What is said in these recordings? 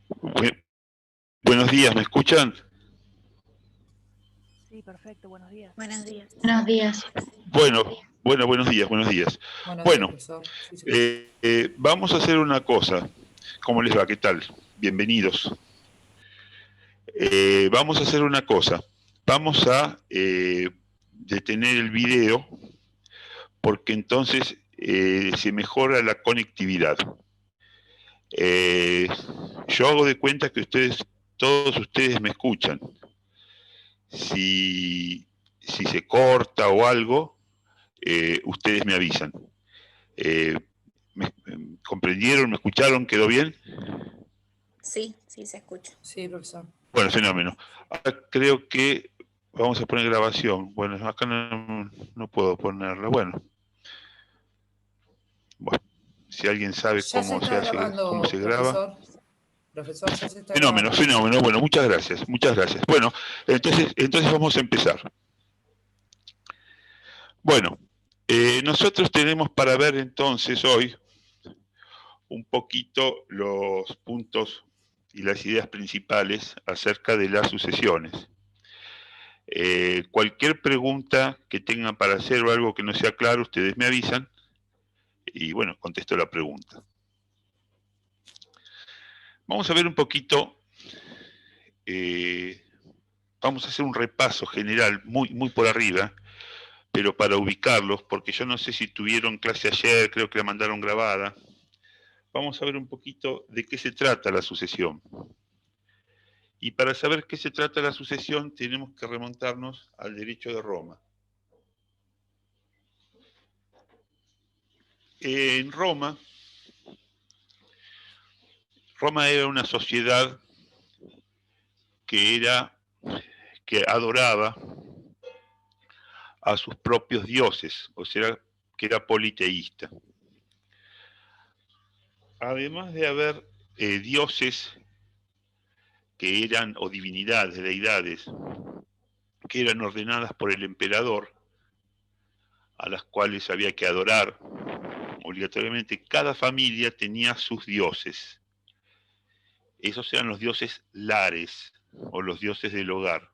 Bu- Buenos días, ¿me escuchan? Sí, perfecto, buenos días. Buenos días. Buenos días. Bueno, buenos días, buenos días. Buenos días, Bueno, profesor. Sí, se escucha. vamos a hacer una cosa. ¿Cómo les va? ¿Qué tal? Bienvenidos. Vamos a hacer una cosa. Vamos a detener el video porque entonces se mejora la conectividad. Eh, yo hago de cuenta que todos ustedes me escuchan. Si se corta o algo, ustedes me avisan. Eh, ¿Comprendieron? ¿Me escucharon? ¿Quedó bien? Sí, sí se escucha. Sí, profesor. Bueno, fenómeno. Ahora creo que vamos a poner grabación. Bueno, acá no puedo ponerla. Bueno, si alguien sabe Ya se cómo se está hace, cómo grabando, se graba. profesor. Profesor, ya se está Fenómeno, grabando. fenómeno. Bueno, muchas gracias, muchas gracias. Bueno, entonces vamos a empezar. Bueno, nosotros tenemos para ver entonces hoy un poquito los puntos y las ideas principales acerca de las sucesiones. Cualquier pregunta que tengan para hacer o algo que no sea claro, ustedes me avisan y bueno, contesto la pregunta. Vamos a ver un poquito, vamos a hacer un repaso general, muy por arriba, pero para ubicarlos, porque yo no sé si tuvieron clase ayer, creo que la mandaron grabada. Vamos a ver un poquito de qué se trata la sucesión. Y para saber qué se trata la sucesión, tenemos que remontarnos al derecho de Roma. En Roma era una sociedad que adoraba a sus propios dioses, o sea, que era politeísta. Además de haber dioses que eran, o divinidades, deidades, que eran ordenadas por el emperador, a las cuales había que adorar obligatoriamente, cada familia tenía sus dioses. Esos eran los dioses lares, o los dioses del hogar.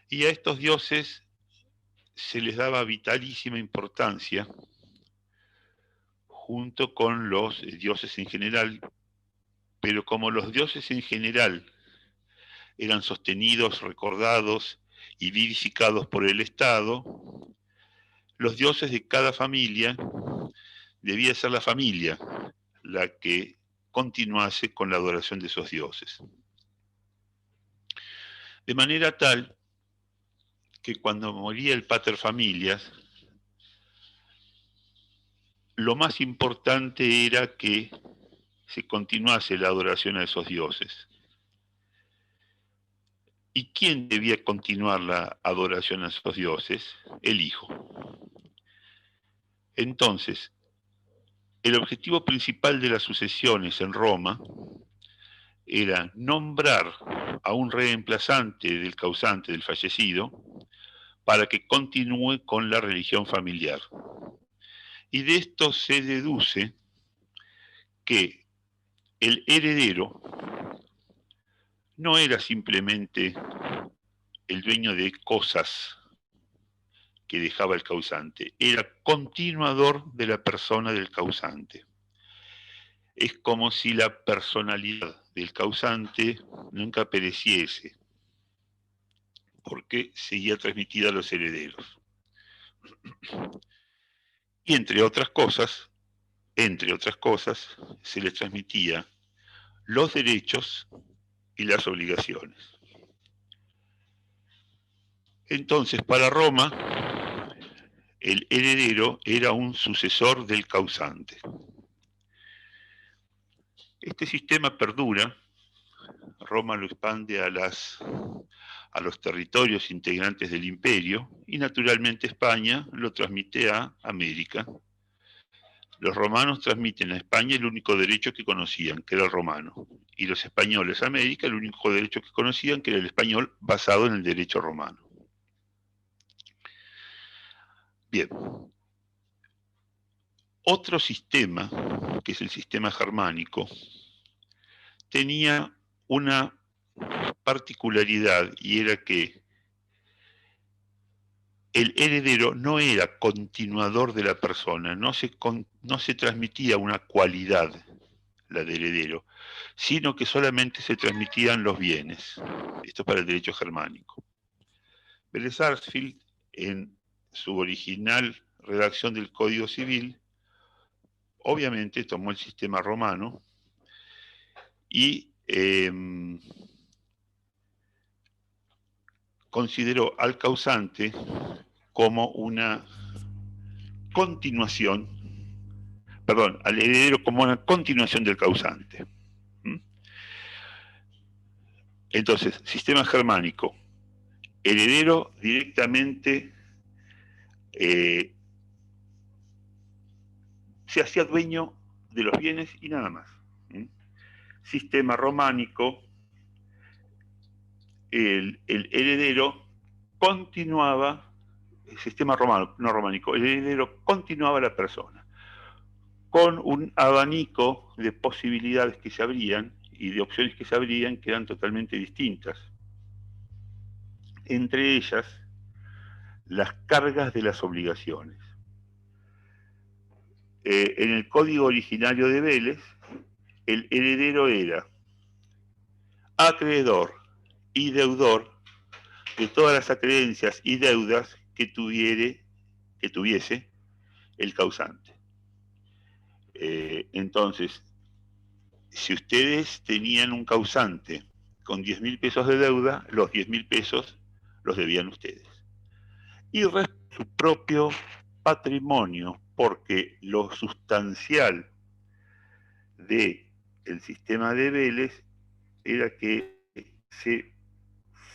Y a estos dioses se les daba vitalísima importancia junto con los dioses en general, pero como los dioses en general eran sostenidos, recordados y vivificados por el Estado, los dioses de cada familia debía ser la familia la que continuase con la adoración de esos dioses. De manera tal que cuando moría el pater familias, lo más importante era que se continuase la adoración a esos dioses. ¿Y quién debía continuar la adoración a esos dioses? El hijo. Entonces, el objetivo principal de las sucesiones en Roma era nombrar a un reemplazante del causante del fallecido para que continúe con la religión familiar. Y de esto se deduce que el heredero no era simplemente el dueño de cosas que dejaba el causante, era continuador de la persona del causante. Es como si la personalidad del causante nunca pereciese, porque seguía transmitida a los herederos. Y entre otras cosas, se les transmitía los derechos y las obligaciones. Entonces, para Roma, el heredero era un sucesor del causante. Este sistema perdura. Roma lo expande a los territorios integrantes del imperio y naturalmente España lo transmite a América. Los romanos transmiten a España el único derecho que conocían, que era el romano, y los españoles a América el único derecho que conocían, que era el español basado en el derecho romano. Bien. Otro sistema, que es el sistema germánico, tenía una particularidad, y era que el heredero no era continuador de la persona, no se transmitía una cualidad, la de heredero, sino que solamente se transmitían los bienes. Esto para el derecho germánico. Vélez Sarsfield, en su original redacción del Código Civil, obviamente tomó el sistema romano y consideró al causante como una continuación, perdón, al heredero como una continuación del causante. Entonces, sistema germánico, heredero directamente se hacía dueño de los bienes y nada más. Sistema románico, el heredero continuaba, el sistema romano, no románico, el heredero continuaba la persona, con un abanico de posibilidades que se abrían y de opciones que se abrían que eran totalmente distintas. Entre ellas, las cargas de las obligaciones. En el código originario de Vélez, el heredero era acreedor y deudor de todas las acreencias y deudas que tuviese el causante. Entonces, si ustedes tenían un causante con 10.000 pesos de deuda, los 10.000 pesos los debían ustedes. Y su propio patrimonio, porque lo sustancial del sistema de Vélez era que se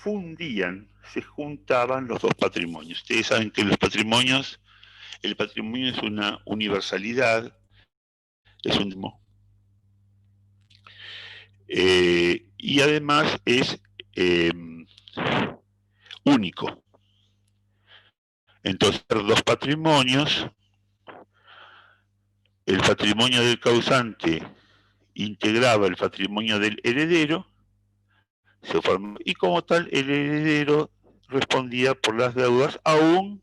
fundían, se juntaban los dos patrimonios. Ustedes saben que el patrimonio es una universalidad, es un y además es único. Entonces, dos patrimonios, el patrimonio del causante integraba el patrimonio del heredero, se formó, y como tal el heredero respondía por las deudas aún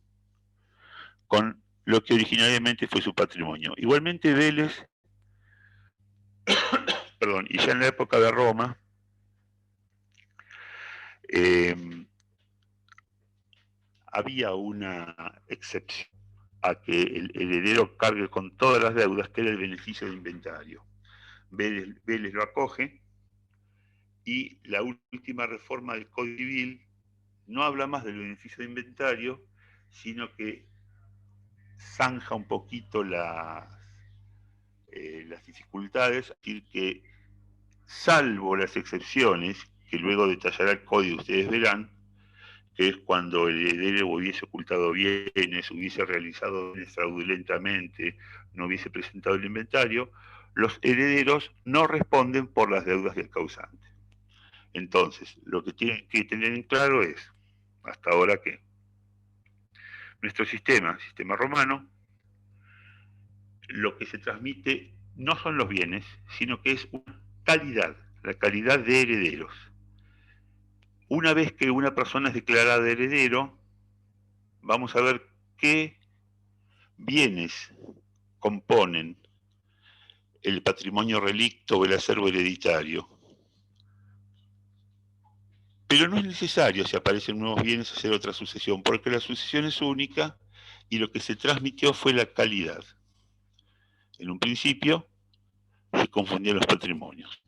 con lo que originariamente fue su patrimonio. Igualmente Vélez, perdón, y ya en la época de Roma, había una excepción a que el heredero cargue con todas las deudas, que era el beneficio de inventario. Vélez lo acoge, y la última reforma del Código Civil no habla más del beneficio de inventario, sino que zanja un poquito las dificultades, es decir, que salvo las excepciones, que luego detallará el código, ustedes verán, que es cuando el heredero hubiese ocultado bienes, hubiese realizado bienes fraudulentamente, no hubiese presentado el inventario, los herederos no responden por las deudas del causante. Entonces, lo que tienen que tener en claro es, hasta ahora, que nuestro sistema romano, lo que se transmite no son los bienes, sino que es una calidad, la calidad de herederos. Una vez que una persona es declarada heredero, vamos a ver qué bienes componen el patrimonio relicto o el acervo hereditario. Pero no es necesario, si aparecen nuevos bienes, hacer otra sucesión, porque la sucesión es única y lo que se transmitió fue la calidad. En un principio se confundían los patrimonios.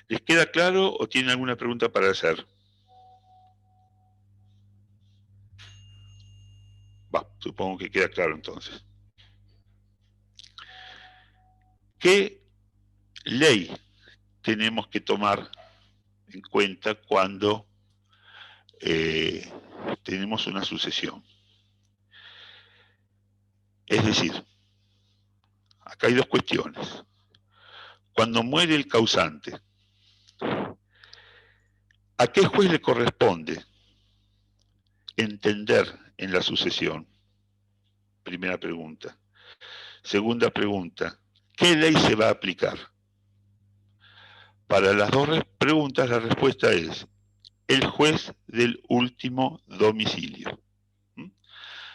¿Les queda claro o tienen alguna pregunta para hacer? Supongo que queda claro entonces. ¿Qué ley tenemos que tomar en cuenta cuando tenemos una sucesión? Es decir, acá hay dos cuestiones. Cuando muere el causante, ¿a qué juez le corresponde entender en la sucesión? Primera pregunta. Segunda pregunta, ¿qué ley se va a aplicar? Para las dos preguntas la respuesta es el juez del último domicilio.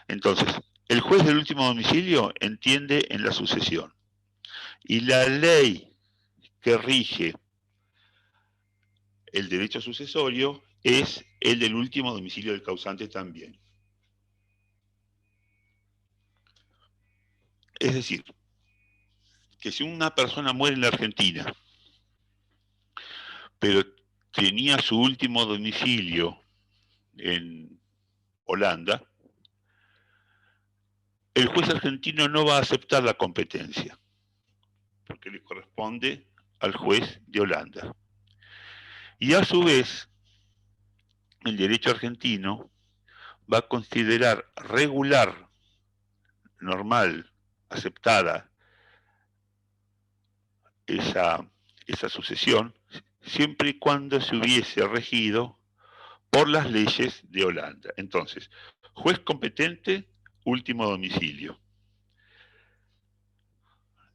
Entonces, el juez del último domicilio entiende en la sucesión. Y la ley que rige el derecho sucesorio es el del último domicilio del causante también. Es decir, que si una persona muere en la Argentina, pero tenía su último domicilio en Holanda, el juez argentino no va a aceptar la competencia, porque le corresponde al juez de Holanda. Y a su vez, el derecho argentino va a considerar regular, normal, aceptada esa sucesión, siempre y cuando se hubiese regido por las leyes de Holanda. Entonces, juez competente, último domicilio.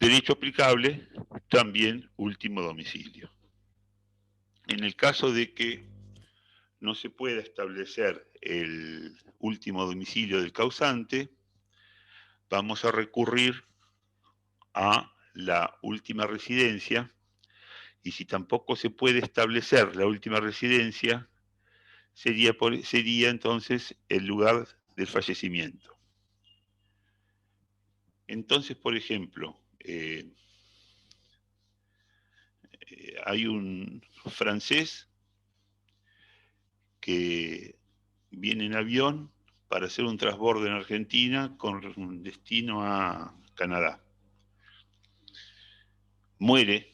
Derecho aplicable, también último domicilio. En el caso de que no se pueda establecer el último domicilio del causante, vamos a recurrir a la última residencia, y si tampoco se puede establecer la última residencia, sería entonces el lugar del fallecimiento. Entonces, por ejemplo, hay un francés que viene en avión para hacer un transbordo en Argentina con destino a Canadá. Muere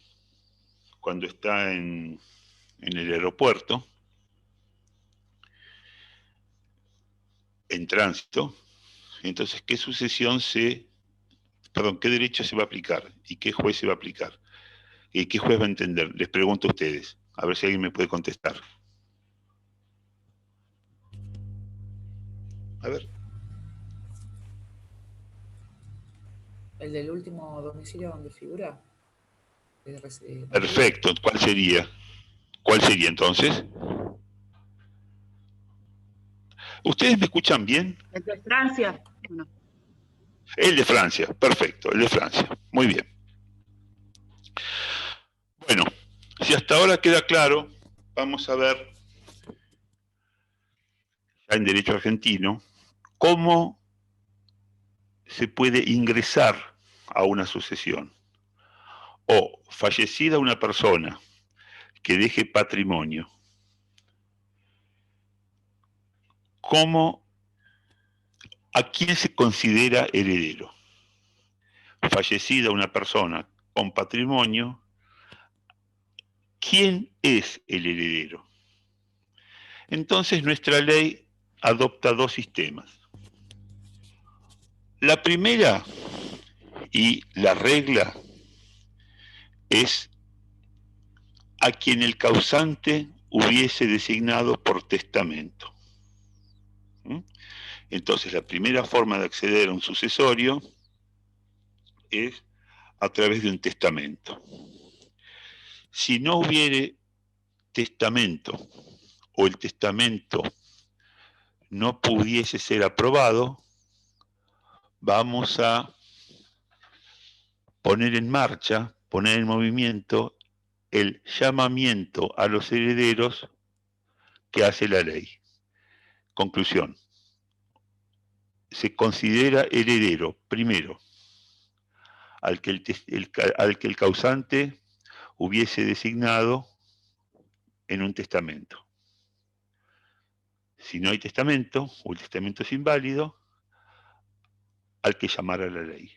cuando está en el aeropuerto, en tránsito. Entonces, ¿qué qué derecho se va a aplicar y qué juez se va a aplicar? ¿Y qué juez va a entender? Les pregunto a ustedes, a ver si alguien me puede contestar. A ver. ¿El del último domicilio donde figura? Perfecto, ¿cuál sería? ¿Cuál sería entonces? ¿Ustedes me escuchan bien? ¿El de Francia? No. El de Francia, perfecto, el de Francia. Muy bien. Bueno, si hasta ahora queda claro, vamos a ver, ya en derecho argentino, cómo se puede ingresar a una sucesión. O fallecida una persona que deje patrimonio, ¿a quién se considera heredero? Fallecida una persona con patrimonio, ¿quién es el heredero? Entonces nuestra ley adopta dos sistemas. La primera y la regla es a quien el causante hubiese designado por testamento. Entonces, la primera forma de acceder a un sucesorio es a través de un testamento. Si no hubiere testamento o el testamento no pudiese ser aprobado, vamos a poner en marcha, poner en movimiento el llamamiento a los herederos que hace la ley. Conclusión. Se considera heredero, primero, al que el causante hubiese designado en un testamento. Si no hay testamento, o el testamento es inválido, al que llamar a la ley.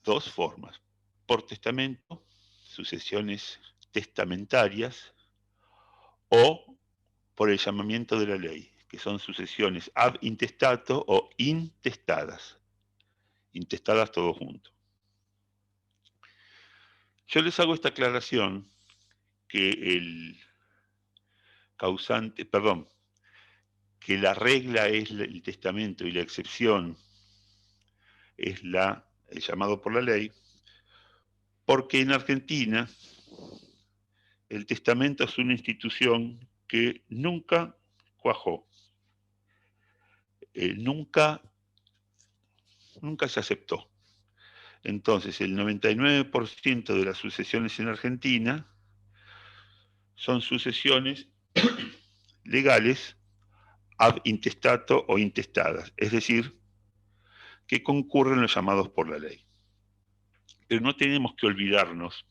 Dos formas: por testamento, sucesiones testamentarias, o por el llamamiento de la ley, que son sucesiones ab intestato o intestadas. Intestadas todos juntos. Yo les hago esta aclaración, que el causante, perdón, que la regla es el testamento y la excepción es el llamado por la ley, porque en Argentina el testamento es una institución que nunca cuajó, nunca se aceptó. Entonces, el 99% de las sucesiones en Argentina son sucesiones legales ab intestato o intestadas, es decir, que concurren los llamados por la ley. Pero no tenemos que olvidarnos,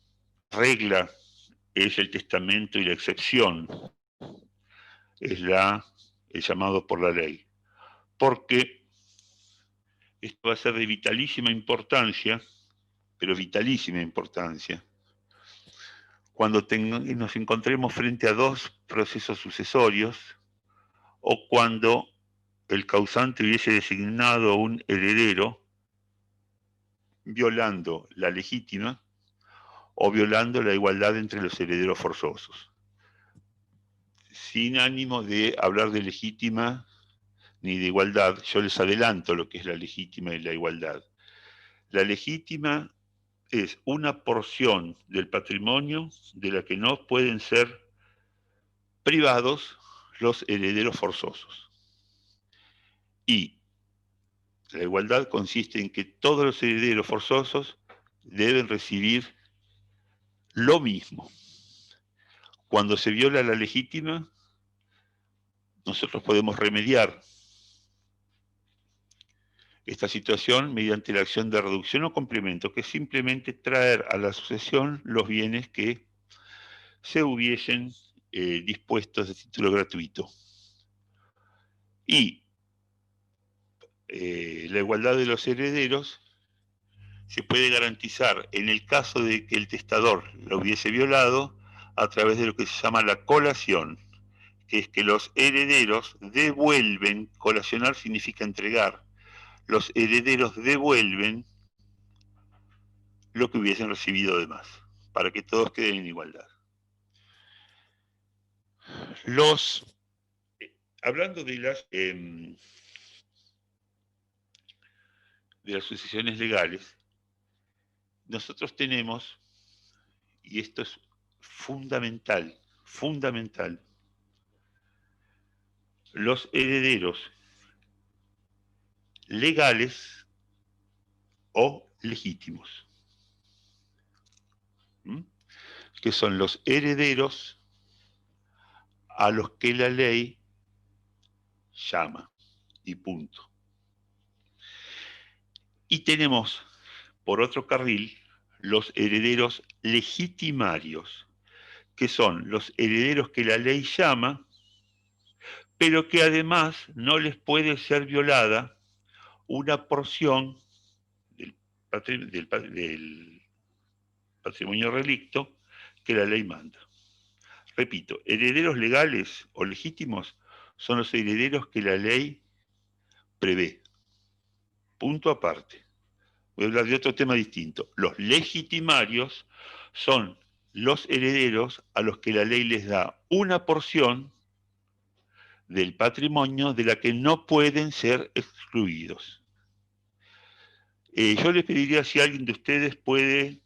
regla es el testamento y la excepción es el llamado por la ley, porque esto va a ser de vitalísima importancia, pero vitalísima importancia, cuando nos encontremos frente a dos procesos sucesorios o cuando el causante hubiese designado un heredero violando la legítima o violando la igualdad entre los herederos forzosos. Sin ánimo de hablar de legítima ni de igualdad, yo les adelanto lo que es la legítima y la igualdad. La legítima es una porción del patrimonio de la que no pueden ser privados los herederos forzosos. Y la igualdad consiste en que todos los herederos forzosos deben recibir lo mismo. Cuando se viola la legítima, nosotros podemos remediar esta situación mediante la acción de reducción o complemento, que es simplemente traer a la sucesión los bienes que se hubiesen dispuestos de título gratuito. Y la igualdad de los herederos se puede garantizar en el caso de que el testador lo hubiese violado a través de lo que se llama la colación, que es que los herederos devuelven, colacionar significa entregar, los herederos devuelven lo que hubiesen recibido de más, para que todos queden en igualdad. Hablando de las sucesiones legales, nosotros tenemos, y esto es fundamental, los herederos legales o legítimos, que son los herederos a los que la ley llama, y punto. Y tenemos, por otro carril, los herederos legitimarios, que son los herederos que la ley llama, pero que además no les puede ser violada una porción del patrimonio relicto que la ley manda. Repito, herederos legales o legítimos son los herederos que la ley prevé. Punto aparte. Voy a hablar de otro tema distinto. Los legitimarios son los herederos a los que la ley les da una porción del patrimonio de la que no pueden ser excluidos. Yo les pediría si alguien de ustedes puede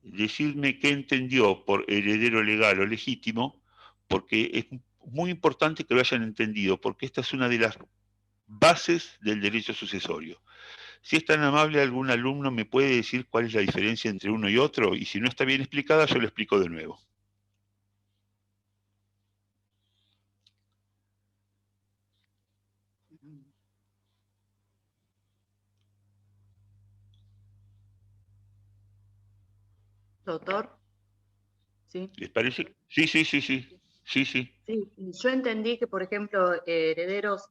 decirme qué entendió por heredero legal o legítimo, porque es muy importante que lo hayan entendido, porque esta es una de las bases del derecho sucesorio. Si es tan amable, algún alumno me puede decir cuál es la diferencia entre uno y otro, y si no está bien explicada, yo lo explico de nuevo. Doctor. ¿Sí? ¿Les parece? Sí. Sí, yo entendí que, por ejemplo, herederos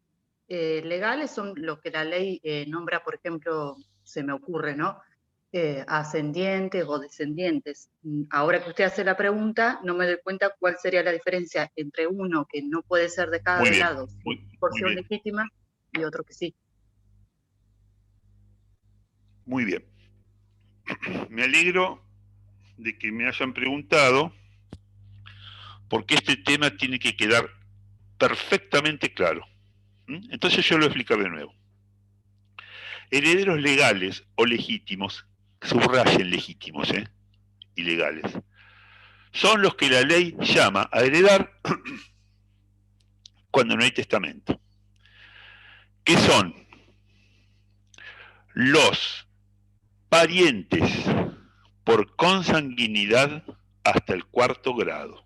legales son los que la ley nombra, por ejemplo, se me ocurre, ¿no? Ascendientes o descendientes. Ahora que usted hace la pregunta, no me doy cuenta cuál sería la diferencia entre uno que no puede ser de cada lado, porción legítima, y otro que sí. Muy bien. Me alegro de que me hayan preguntado, porque este tema tiene que quedar perfectamente claro. Entonces yo lo explico de nuevo. Herederos legales o legítimos, subrayen legítimos y legales, son los que la ley llama a heredar cuando no hay testamento. ¿Qué son? Los parientes por consanguinidad hasta el 4º grado.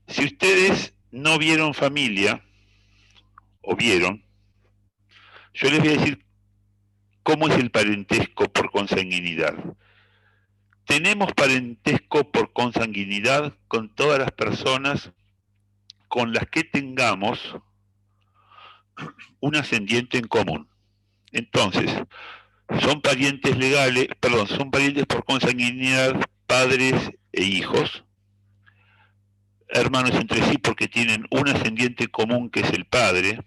Si ustedes no vieron familia, o vieron, yo les voy a decir cómo es el parentesco por consanguinidad. Tenemos parentesco por consanguinidad con todas las personas con las que tengamos un ascendiente en común. Entonces, son parientes legales, perdón, son parientes por consanguinidad, padres e hijos, hermanos entre sí porque tienen un ascendiente común que es el padre,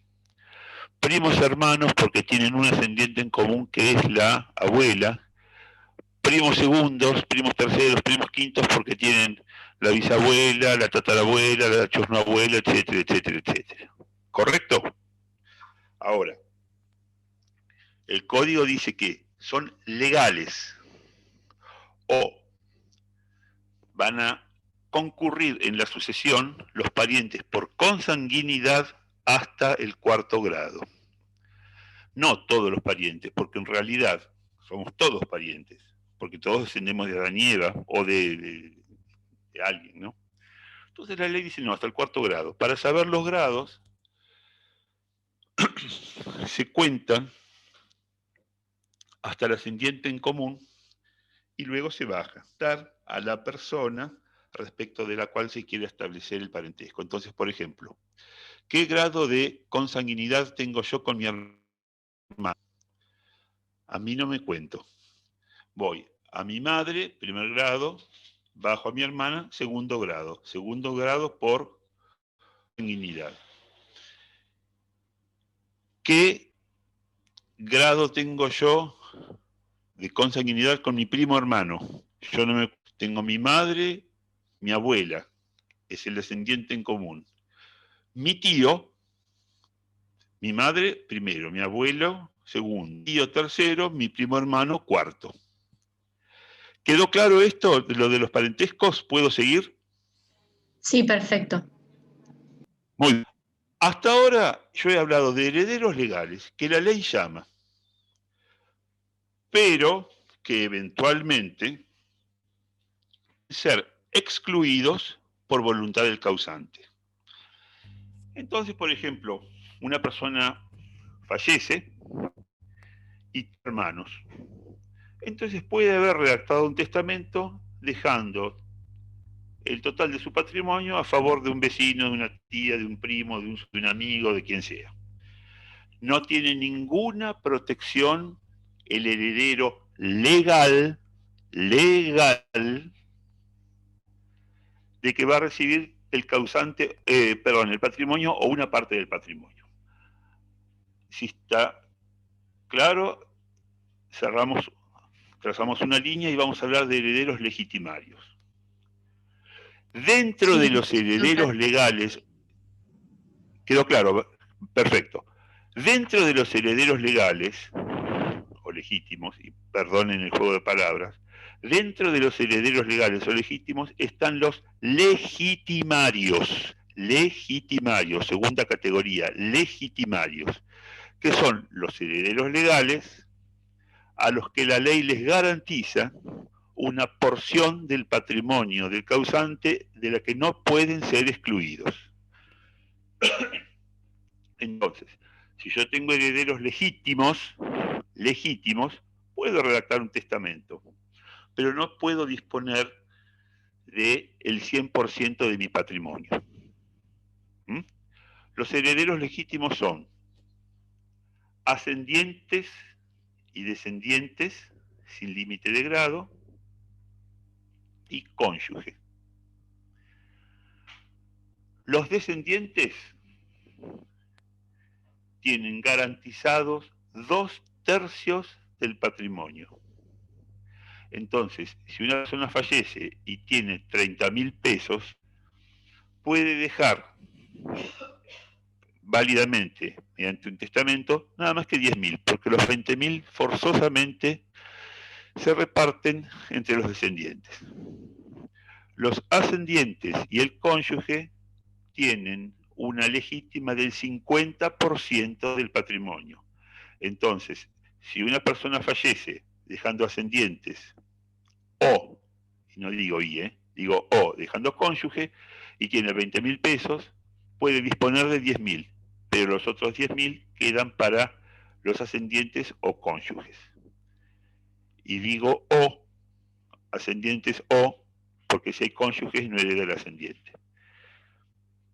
primos hermanos porque tienen un ascendiente en común que es la abuela, primos segundos, primos terceros, primos quintos porque tienen la bisabuela, la tatarabuela, la chosnoabuela, etcétera, etcétera, etcétera. ¿Correcto? Ahora, el código dice que son legales o van a concurrir en la sucesión los parientes por consanguinidad hasta el 4º grado. No todos los parientes, porque en realidad somos todos parientes, porque todos descendemos de Adán y Eva o de alguien, ¿no? Entonces la ley dice no, hasta el 4º grado. Para saber los grados, se cuentan hasta el ascendiente en común y luego se baja, dar a la persona respecto de la cual se quiere establecer el parentesco. Entonces, por ejemplo, ¿qué grado de consanguinidad tengo yo con mi hermano? A mí no me cuento. Voy a mi madre, 1º grado, bajo a mi hermana, 2º grado. 2º grado por consanguinidad. ¿Qué grado tengo yo de consanguinidad con mi primo hermano? Yo no me tengo mi madre, mi abuela, es el descendiente en común. Mi tío, mi madre primero, mi abuelo segundo, tío tercero, mi primo hermano cuarto. ¿Quedó claro esto, lo de los parentescos? ¿Puedo seguir? Sí, perfecto. Muy bien. Hasta ahora yo he hablado de herederos legales, que la ley llama, pero que eventualmente ser excluidos por voluntad del causante. Entonces, por ejemplo, una persona fallece y tiene hermanos. Entonces puede haber redactado un testamento dejando el total de su patrimonio a favor de un vecino, de una tía, de un primo, de un amigo, de quien sea. No tiene ninguna protección el heredero legal, de que va a recibir el causante, el patrimonio o una parte del patrimonio. Si está claro, trazamos una línea y vamos a hablar de herederos legitimarios. Dentro de los herederos legales, quedó claro, perfecto. Dentro de los herederos legales, o legítimos, y perdonen el juego de palabras, dentro de los herederos legales o legítimos están los legitimarios, segunda categoría, legitimarios, que son los herederos legales a los que la ley les garantiza una porción del patrimonio del causante de la que no pueden ser excluidos. Entonces, si yo tengo herederos legítimos, puedo redactar un testamento, pero no puedo disponer del 100% de mi patrimonio. Los herederos legítimos son ascendientes y descendientes sin límite de grado y cónyuge. Los descendientes tienen garantizados 2/3 del patrimonio. Entonces, si una persona fallece y tiene 30.000 pesos, puede dejar válidamente, mediante un testamento, nada más que 10.000, porque los 20.000 forzosamente se reparten entre los descendientes. Los ascendientes y el cónyuge tienen una legítima del 50% del patrimonio. Entonces, si una persona fallece dejando ascendientes o, y no digo y, digo o, dejando cónyuge, y tiene 20.000 pesos, puede disponer de 10.000, pero los otros 10.000 quedan para los ascendientes o cónyuges. Y digo o, ascendientes o, porque si hay cónyuges no hereda el ascendiente.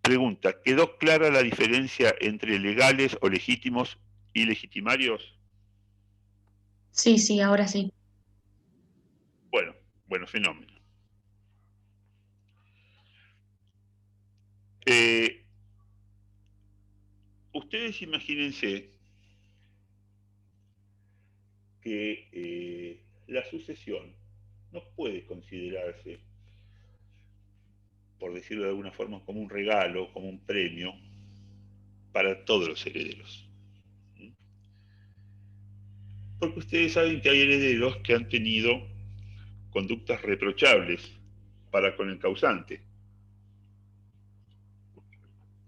Pregunta, ¿quedó clara la diferencia entre legales o legítimos y legitimarios? Sí, sí, ahora sí. Bueno, fenómeno. Ustedes imagínense que la sucesión no puede considerarse, por decirlo de alguna forma, como un regalo, como un premio para todos los herederos. Porque ustedes saben que hay herederos que han tenido conductas reprochables para con el causante.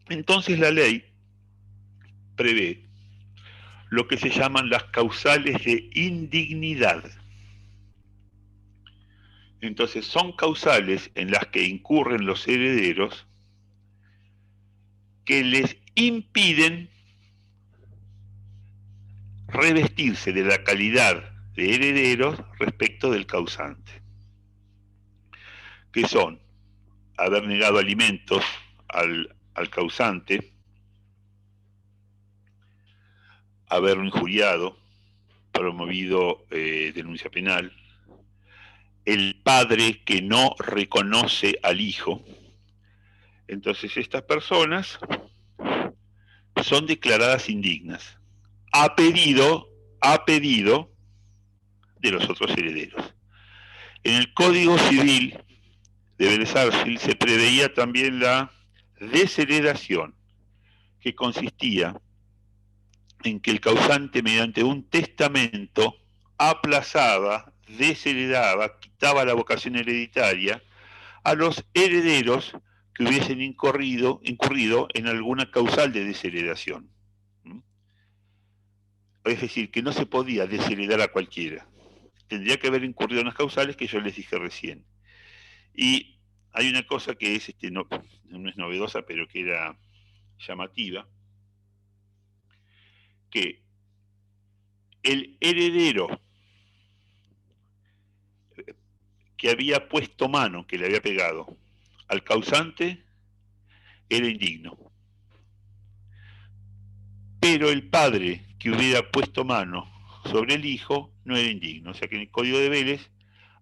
Entonces la ley prevé lo que se llaman las causales de indignidad. Entonces son causales en las que incurren los herederos que les impiden revestirse de la calidad de herederos respecto del causante, que son haber negado alimentos al causante, haberlo injuriado, promovido denuncia penal, el padre que no reconoce al hijo. Entonces estas personas son declaradas indignas a pedido de los otros herederos. En el Código Civil de Vélez Arfield se preveía también la desheredación, que consistía en que el causante, mediante un testamento, aplazaba, desheredaba, quitaba la vocación hereditaria a los herederos que hubiesen incurrido en alguna causal de desheredación. Es decir, que no se podía desheredar a cualquiera. Tendría que haber incurrido en las causales que yo les dije recién. Y hay una cosa que es, no es novedosa, pero que era llamativa, que el heredero que había puesto mano, que le había pegado al causante, era indigno. Pero el padre que hubiera puesto mano sobre el hijo no era indigno. O sea que en el Código de Vélez,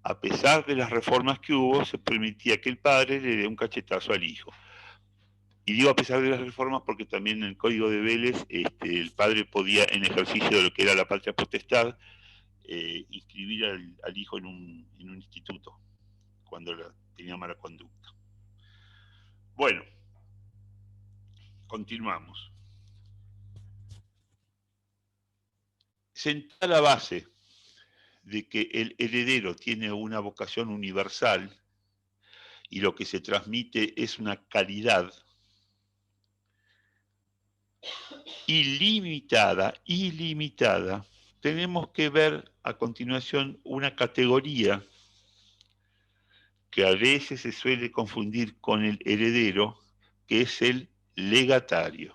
a pesar de las reformas que hubo, se permitía que el padre le dé un cachetazo al hijo. Y digo a pesar de las reformas porque también en el Código de Vélez el padre podía, en ejercicio de lo que era la patria potestad, inscribir al hijo en un instituto cuando tenía mala conducta. Bueno, continuamos. Sentada la base de que el heredero tiene una vocación universal y lo que se transmite es una calidad ilimitada, tenemos que ver a continuación una categoría que a veces se suele confundir con el heredero, que es el legatario.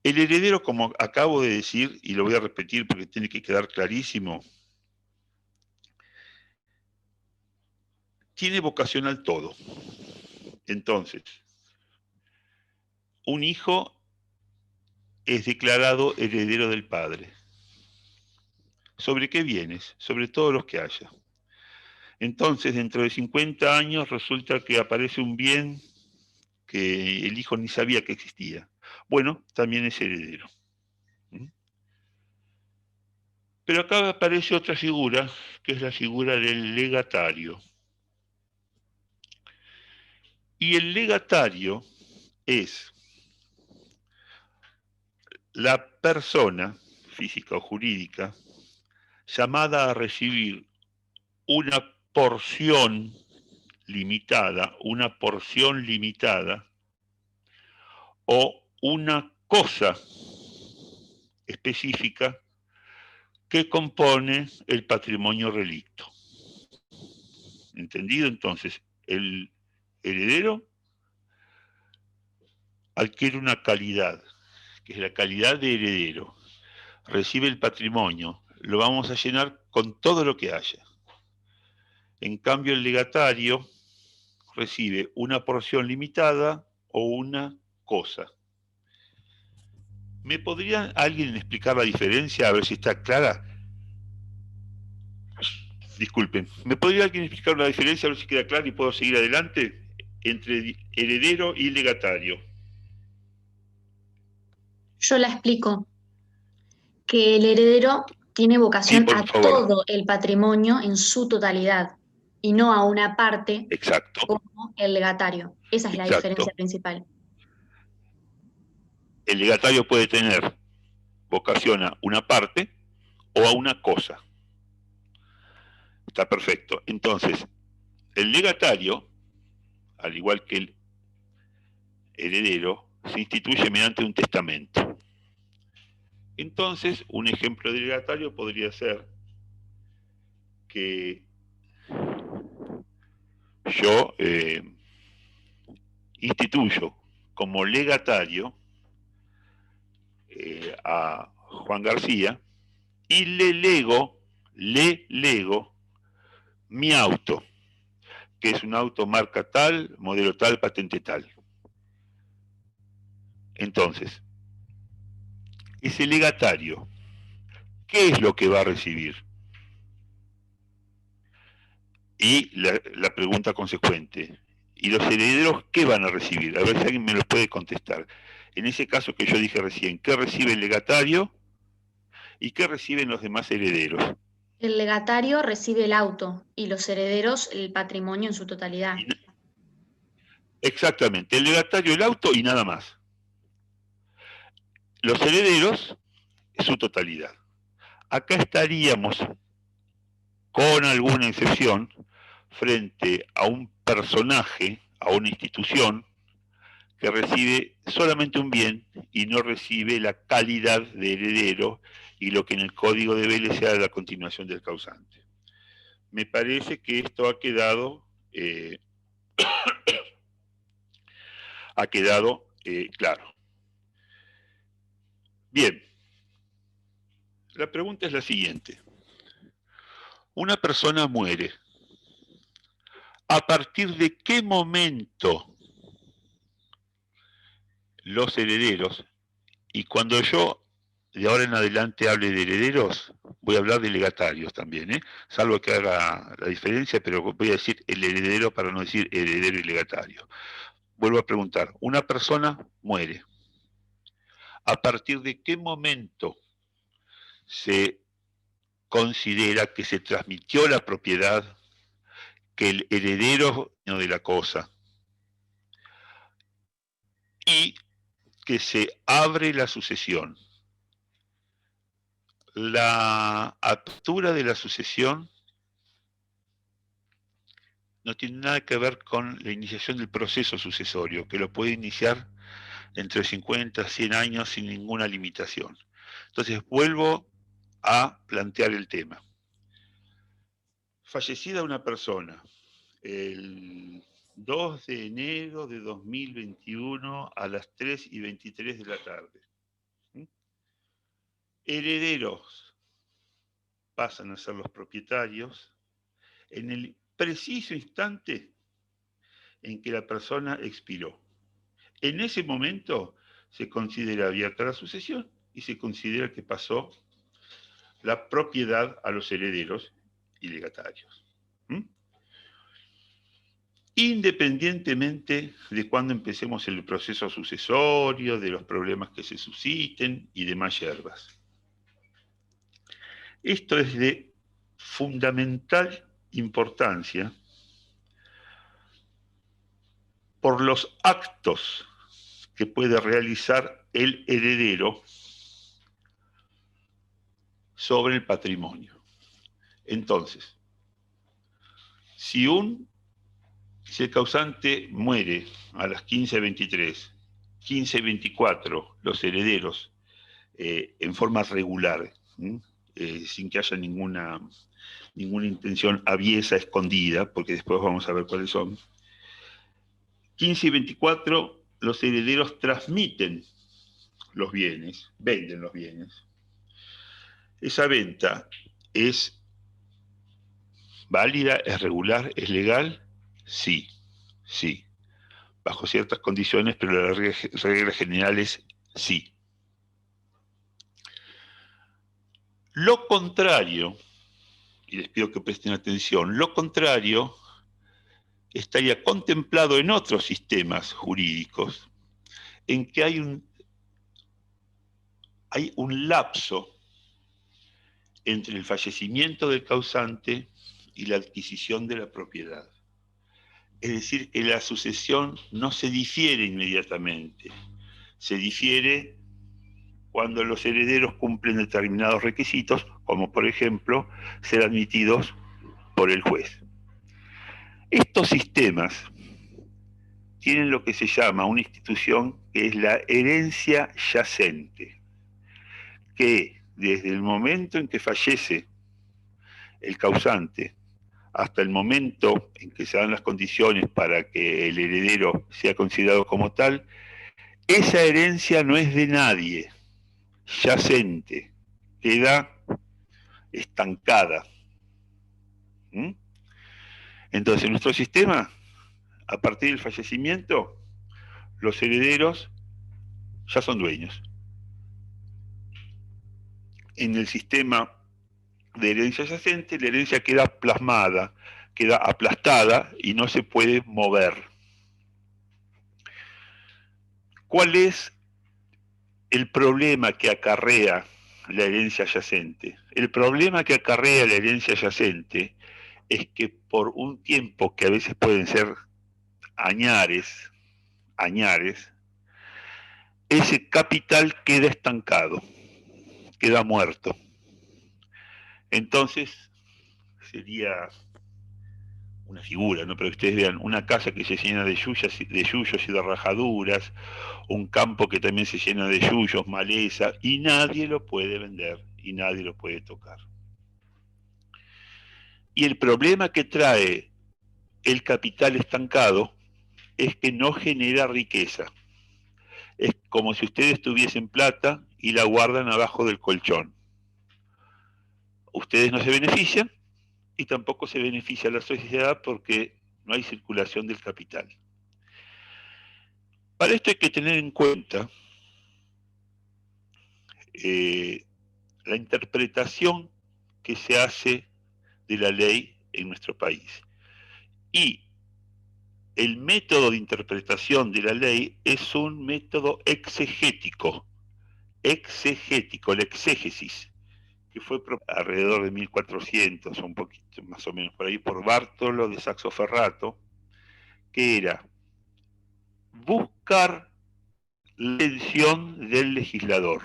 El heredero, como acabo de decir, y lo voy a repetir porque tiene que quedar clarísimo, tiene vocación al todo. Entonces, un hijo es declarado heredero del padre. ¿Sobre qué bienes? Sobre todos los que haya. Entonces, dentro de 50 años resulta que aparece un bien que el hijo ni sabía que existía. Bueno, también es heredero. Pero acá aparece otra figura, que es la figura del legatario. Y el legatario es la persona, física o jurídica, llamada a recibir una porción limitada o una cosa específica que compone el patrimonio relicto. ¿Entendido? Entonces, el heredero adquiere una calidad, que es la calidad de heredero. Recibe el patrimonio, lo vamos a llenar con todo lo que haya. En cambio, el legatario recibe una porción limitada o una cosa. ¿Me podría alguien explicar la diferencia? A ver si está clara. Disculpen. ¿Me podría alguien explicar la diferencia? A ver si queda clara y puedo seguir adelante. Entre heredero y legatario. Yo la explico, que el heredero tiene vocación Sí, a por favor. todo el patrimonio en su totalidad y no a una parte Exacto. como el legatario. Esa es la diferencia Exacto. principal. El legatario puede tener vocación a una parte o a una cosa. Está perfecto. Entonces, el legatario, al igual que el heredero, se instituye mediante un testamento. Entonces, un ejemplo de legatario podría ser que yo instituyo como legatario a Juan García y le lego mi auto, que es un auto marca tal, modelo tal, patente tal. Entonces, ese legatario, ¿qué es lo que va a recibir? Y la pregunta consecuente, ¿y los herederos qué van a recibir? A ver si alguien me lo puede contestar. En ese caso que yo dije recién, ¿qué recibe el legatario y qué reciben los demás herederos? El legatario recibe el auto y los herederos el patrimonio en su totalidad. Exactamente, el legatario el auto y nada más. Los herederos, su totalidad. Acá estaríamos, con alguna excepción, frente a un personaje, a una institución, que recibe solamente un bien y no recibe la calidad de heredero y lo que en el código de Vélez sea la continuación del causante. Me parece que esto ha quedado claro. Bien, la pregunta es la siguiente. Una persona muere. ¿A partir de qué momento los herederos, y cuando yo de ahora en adelante hable de herederos, voy a hablar de legatarios también, salvo que haga la diferencia, pero voy a decir el heredero para no decir heredero y legatario. Vuelvo a preguntar, una persona muere. ¿A partir de qué momento se considera que se transmitió la propiedad, que el heredero de la cosa y que se abre la sucesión? La apertura de la sucesión no tiene nada que ver con la iniciación del proceso sucesorio, que lo puede iniciar entre 50 a 100 años sin ninguna limitación. Entonces vuelvo a plantear el tema. Fallecida una persona el 2 de enero de 2021 a las 3:23 de la tarde. Herederos pasan a ser los propietarios en el preciso instante en que la persona expiró. En ese momento se considera abierta la sucesión y se considera que pasó la propiedad a los herederos y legatarios. Independientemente de cuando empecemos el proceso sucesorio, de los problemas que se susciten y demás yerbas. Esto es de fundamental importancia por los actos que puede realizar el heredero sobre el patrimonio. Entonces, Si el causante muere a las 15:23, 15:24, los herederos, en forma regular, sin que haya ninguna intención aviesa, escondida, porque después vamos a ver cuáles son. 15:24, los herederos transmiten los bienes, venden los bienes. Esa venta es válida, es regular, es legal, sí, sí. Bajo ciertas condiciones, pero la regla general es sí. Lo contrario, y les pido que presten atención, lo contrario estaría contemplado en otros sistemas jurídicos, en que hay un lapso entre el fallecimiento del causante y la adquisición de la propiedad. Es decir, que la sucesión no se difiere inmediatamente, se difiere cuando los herederos cumplen determinados requisitos, como por ejemplo ser admitidos por el juez. Estos sistemas tienen lo que se llama una institución que es la herencia yacente, que desde el momento en que fallece el causante hasta el momento en que se dan las condiciones para que el heredero sea considerado como tal, esa herencia no es de nadie, yacente, queda estancada. Entonces, en nuestro sistema, a partir del fallecimiento, los herederos ya son dueños. En el sistema de herencia yacente, la herencia queda plasmada, queda aplastada y no se puede mover. ¿Cuál es el problema que acarrea la herencia yacente? El problema que acarrea la herencia yacente es que por un tiempo que a veces pueden ser añares, ese capital queda estancado, queda muerto. Entonces, sería una figura, ¿no? Pero que ustedes vean, una casa que se llena de yuyos y de rajaduras, un campo que también se llena de yuyos, maleza, y nadie lo puede vender, y nadie lo puede tocar. Y el problema que trae el capital estancado es que no genera riqueza. Es como si ustedes tuviesen plata y la guardan abajo del colchón. Ustedes no se benefician y tampoco se beneficia la sociedad porque no hay circulación del capital. Para esto hay que tener en cuenta la interpretación que se hace de la ley en nuestro país. Y el método de interpretación de la ley es un método exegético, la exégesis, que fue alrededor de 1400, un poquito más o menos por ahí, por Bartolo de Saxoferrato, que era buscar la intención del legislador.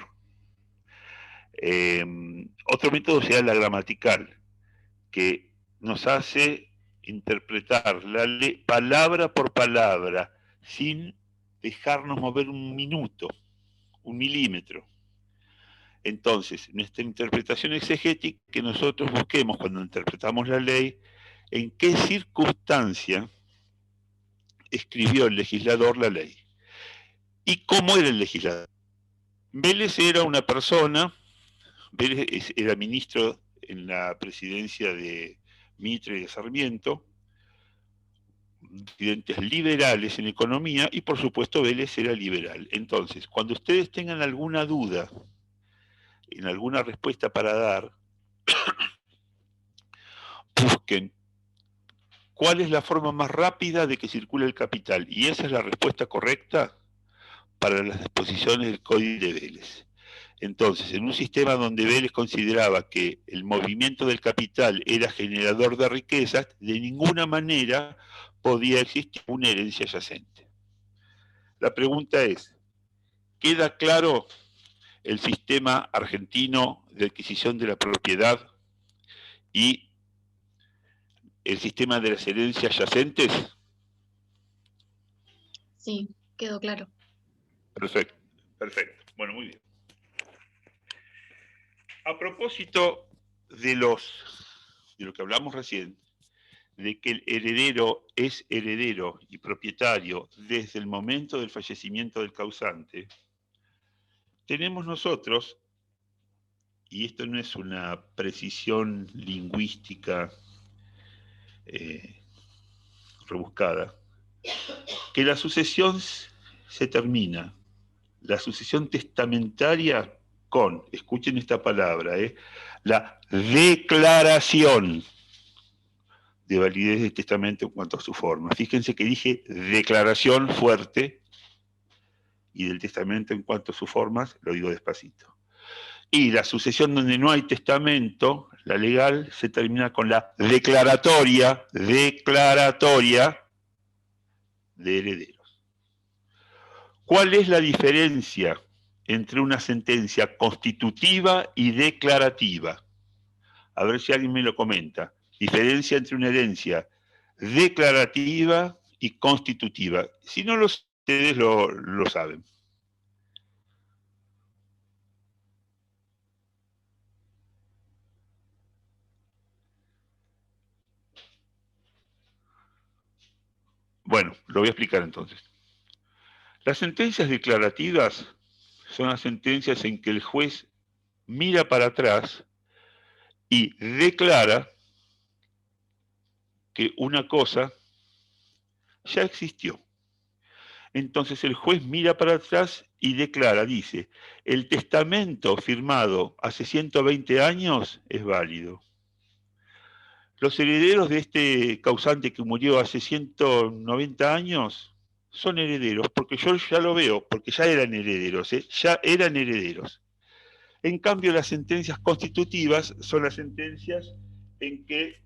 Otro método sería la gramatical, que nos hace interpretar la ley palabra por palabra, sin dejarnos mover un minuto, un milímetro. Entonces, nuestra interpretación exegética, que nosotros busquemos cuando interpretamos la ley, en qué circunstancia escribió el legislador la ley. ¿Y cómo era el legislador? Vélez era una persona, Vélez era ministro en la presidencia de Mitre y de Sarmiento, presidentes liberales en economía, y por supuesto Vélez era liberal. Entonces, cuando ustedes tengan alguna duda en alguna respuesta para dar, busquen cuál es la forma más rápida de que circule el capital, y esa es la respuesta correcta para las disposiciones del Código de Vélez. Entonces, en un sistema donde Vélez consideraba que el movimiento del capital era generador de riquezas, de ninguna manera podía existir una herencia yacente. La pregunta es, ¿queda claro el sistema argentino de adquisición de la propiedad y el sistema de las herencias yacentes? Sí, quedó claro. Perfecto, perfecto. Bueno, muy bien. A propósito de lo que hablamos recién, de que el heredero es heredero y propietario desde el momento del fallecimiento del causante, tenemos nosotros, y esto no es una precisión lingüística rebuscada, que la sucesión se termina, la sucesión testamentaria con, escuchen esta palabra, la declaración de validez del testamento en cuanto a su forma. Fíjense que dije declaración fuerte y del testamento en cuanto a sus formas, lo digo despacito. Y la sucesión donde no hay testamento, la legal, se termina con la declaratoria de herederos. ¿Cuál es la diferencia entre una sentencia constitutiva y declarativa? A ver si alguien me lo comenta. Diferencia entre una herencia declarativa y constitutiva. Si no, ustedes lo saben. Bueno, lo voy a explicar entonces. Las sentencias declarativas son las sentencias en que el juez mira para atrás y declara que una cosa ya existió. Entonces el juez mira para atrás y declara, dice, el testamento firmado hace 120 años es válido. Los herederos de este causante que murió hace 190 años son herederos, porque yo ya lo veo, porque ya eran herederos, ya eran herederos. En cambio, las sentencias constitutivas son las sentencias en que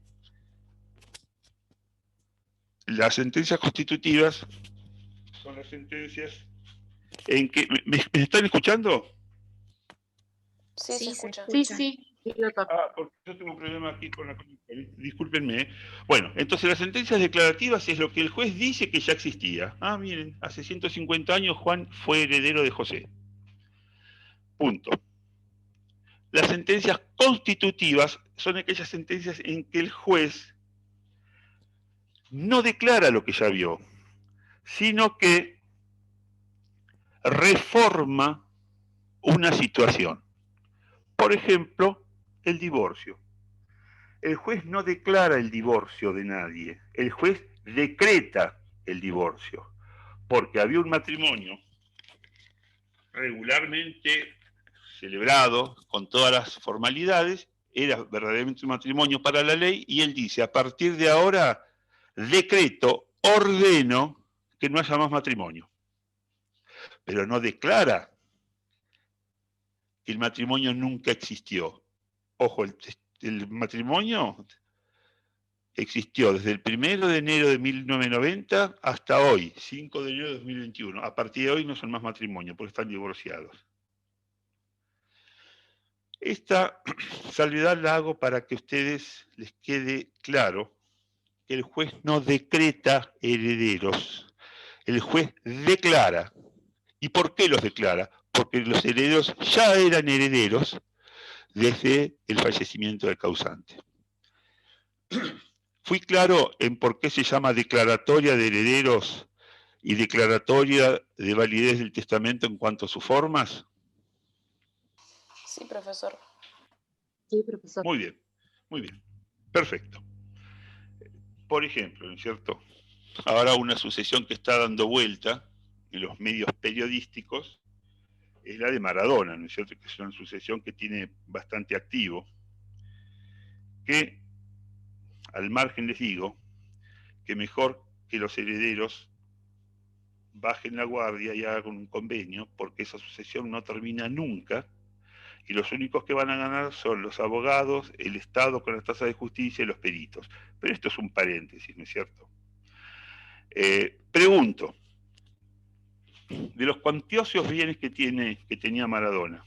las sentencias constitutivas son las sentencias en que... ¿Me están escuchando? Sí, se escucha. Sí. Porque yo tengo un problema aquí con la conexión. Discúlpenme. Bueno, entonces las sentencias declarativas es lo que el juez dice que ya existía. Miren, hace 150 años Juan fue heredero de José. Punto. Las sentencias constitutivas son aquellas sentencias en que el juez no declara lo que ya vio, sino que reforma una situación. Por ejemplo, el divorcio. El juez no declara el divorcio de nadie, el juez decreta el divorcio, porque había un matrimonio regularmente celebrado con todas las formalidades, era verdaderamente un matrimonio para la ley, y él dice, a partir de ahora, decreto, ordeno que no haya más matrimonio. Pero no declara que el matrimonio nunca existió. Ojo, el matrimonio existió desde el 1 de enero de 1990 hasta hoy, 5 de enero de 2021. A partir de hoy no son más matrimonios porque están divorciados. Esta salvedad la hago para que a ustedes les quede claro que el juez no decreta herederos, el juez declara. ¿Y por qué los declara? Porque los herederos ya eran herederos desde el fallecimiento del causante. ¿Fui claro en por qué se llama declaratoria de herederos y declaratoria de validez del testamento en cuanto a sus formas? Sí, profesor. Sí, profesor. Muy bien, perfecto. Por ejemplo, ¿no es cierto? Ahora una sucesión que está dando vuelta en los medios periodísticos es la de Maradona, ¿no es cierto? Que es una sucesión que tiene bastante activo, que al margen les digo que mejor que los herederos bajen la guardia y hagan un convenio, porque esa sucesión no termina nunca, y los únicos que van a ganar son los abogados, el Estado con la tasa de justicia y los peritos. Pero esto es un paréntesis, ¿no es cierto? Pregunto, de los cuantiosos bienes que tenía Maradona,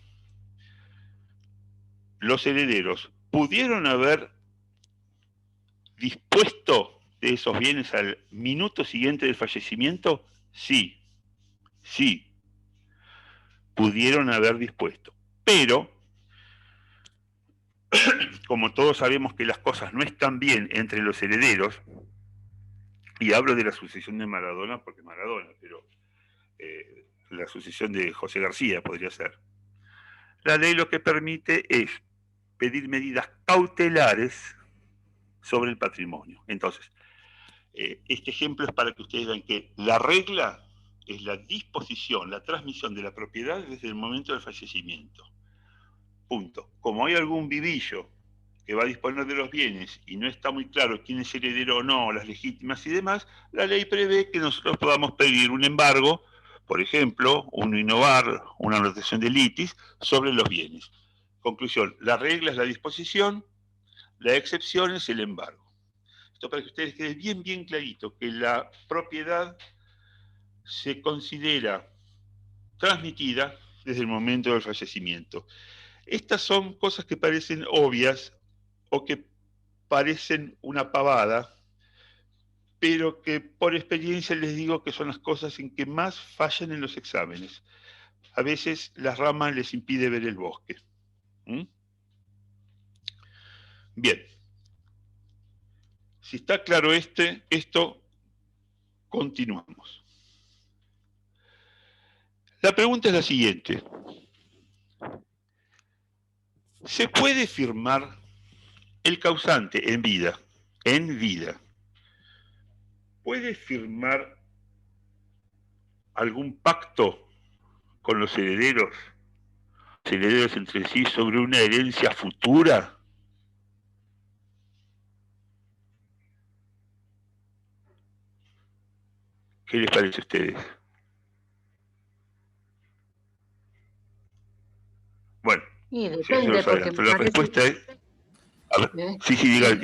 los herederos pudieron haber dispuesto de esos bienes al minuto siguiente del fallecimiento? Sí, sí, pudieron haber dispuesto. Pero, como todos sabemos que las cosas no están bien entre los herederos, y hablo de la sucesión de Maradona porque Maradona, pero la sucesión de José García podría ser. La ley lo que permite es pedir medidas cautelares sobre el patrimonio. Entonces, este ejemplo es para que ustedes vean que la regla es la disposición, la transmisión de la propiedad desde el momento del fallecimiento. Punto. Como hay algún vivillo que va a disponer de los bienes y no está muy claro quién es heredero o no, las legítimas y demás, la ley prevé que nosotros podamos pedir un embargo, por ejemplo, un innovar, una anotación de litis sobre los bienes. Conclusión, la regla es la disposición, la excepción es el embargo. Esto para que ustedes quede bien, bien clarito, que la propiedad se considera transmitida desde el momento del fallecimiento. Estas son cosas que parecen obvias o que parecen una pavada, pero que por experiencia les digo que son las cosas en que más fallan en los exámenes. A veces las ramas les impide ver el bosque. Bien. Si está claro esto, continuamos. La pregunta es la siguiente. ¿Se puede firmar el causante en vida? En vida. ¿Puede firmar algún pacto con los herederos entre sí sobre una herencia futura? ¿Qué les parece a ustedes? Bueno, y depende, porque me la respuesta es... A ver, sí, diga.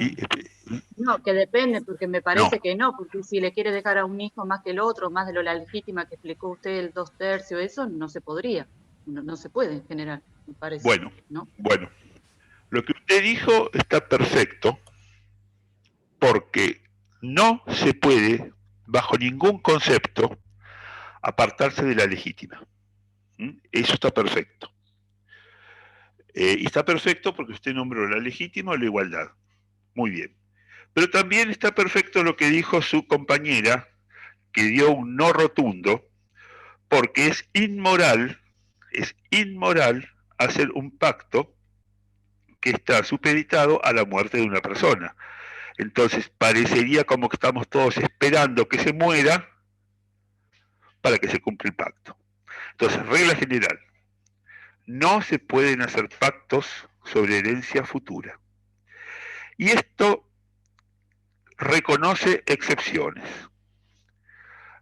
No, que depende, porque me parece no. que no, porque si le quiere dejar a un hijo más que el otro, más de la legítima que explicó usted, el 2/3, eso no se podría, no se puede en general, me parece. Bueno, ¿no? Bueno, lo que usted dijo está perfecto, porque no se puede, bajo ningún concepto, apartarse de la legítima. Eso está perfecto. Y está perfecto porque usted nombró la legítima o la igualdad. Muy bien. Pero también está perfecto lo que dijo su compañera, que dio un no rotundo, porque es inmoral hacer un pacto que está supeditado a la muerte de una persona. Entonces parecería como que estamos todos esperando que se muera para que se cumpla el pacto. Entonces, regla general, no se pueden hacer pactos sobre herencia futura. Y esto reconoce excepciones.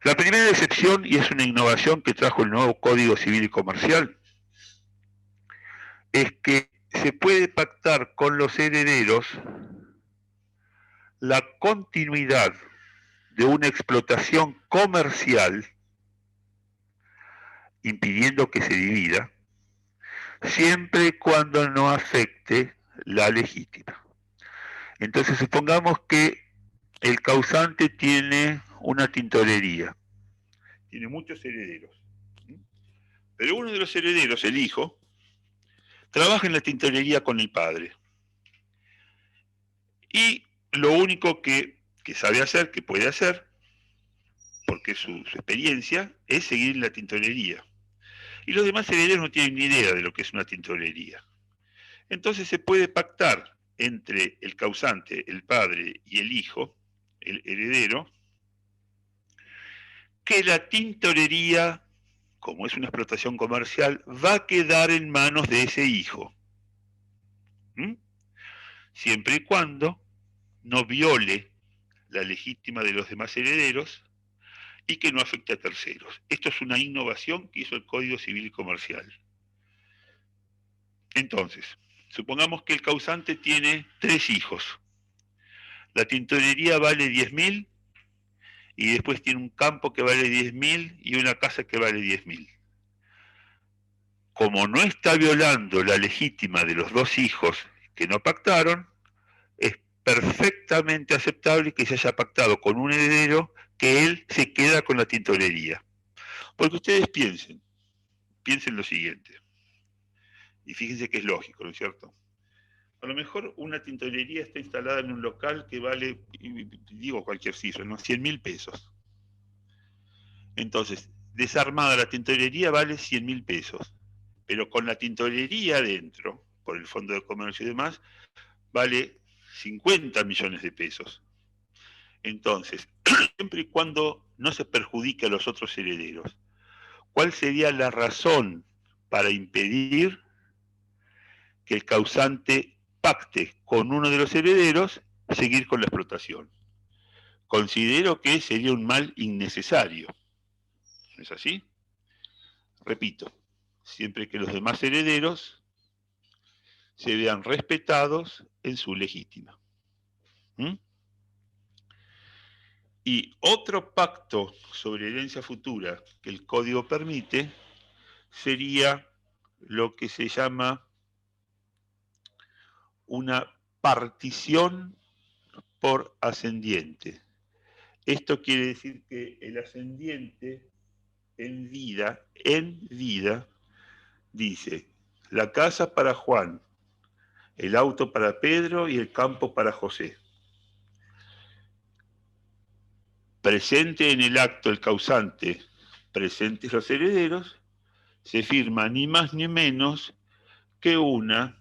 La primera excepción, y es una innovación que trajo el nuevo Código Civil y Comercial, es que se puede pactar con los herederos la continuidad de una explotación comercial, impidiendo que se divida, siempre y cuando no afecte la legítima. Entonces supongamos que el causante tiene una tintorería, tiene muchos herederos, pero uno de los herederos, el hijo, trabaja en la tintorería con el padre. Y lo único que sabe hacer, que puede hacer, porque es su experiencia, es seguir en la tintorería. Y los demás herederos no tienen ni idea de lo que es una tintorería. Entonces se puede pactar entre el causante, el padre y el hijo, el heredero, que la tintorería, como es una explotación comercial, va a quedar en manos de ese hijo. Siempre y cuando no viole la legítima de los demás herederos y que no afecte a terceros. Esto es una innovación que hizo el Código Civil y Comercial. Entonces, supongamos que el causante tiene 3 hijos. La tintorería vale 10.000 y después tiene un campo que vale 10.000 y una casa que vale 10.000. Como no está violando la legítima de los 2 hijos que no pactaron, es perfectamente aceptable que se haya pactado con un heredero que él se queda con la tintorería. Porque ustedes piensen lo siguiente, y fíjense que es lógico, ¿no es cierto? A lo mejor una tintorería está instalada en un local que vale, digo cualquier cifra, ¿no? 100.000 pesos. Entonces, desarmada la tintorería vale 100.000 pesos, pero con la tintorería adentro, por el Fondo de Comercio y demás, vale 50 millones de pesos. Entonces, siempre y cuando no se perjudique a los otros herederos, ¿cuál sería la razón para impedir que el causante pacte con uno de los herederos seguir con la explotación? Considero que sería un mal innecesario. ¿No es así? Repito, siempre que los demás herederos se vean respetados en su legítima. ¿Mm? Y otro pacto sobre herencia futura que el Código permite sería lo que se llama una partición por ascendiente. Esto quiere decir que el ascendiente en vida, dice, la casa para Juan, el auto para Pedro y el campo para José. Presente en el acto el causante, presentes los herederos, se firma ni más ni menos que una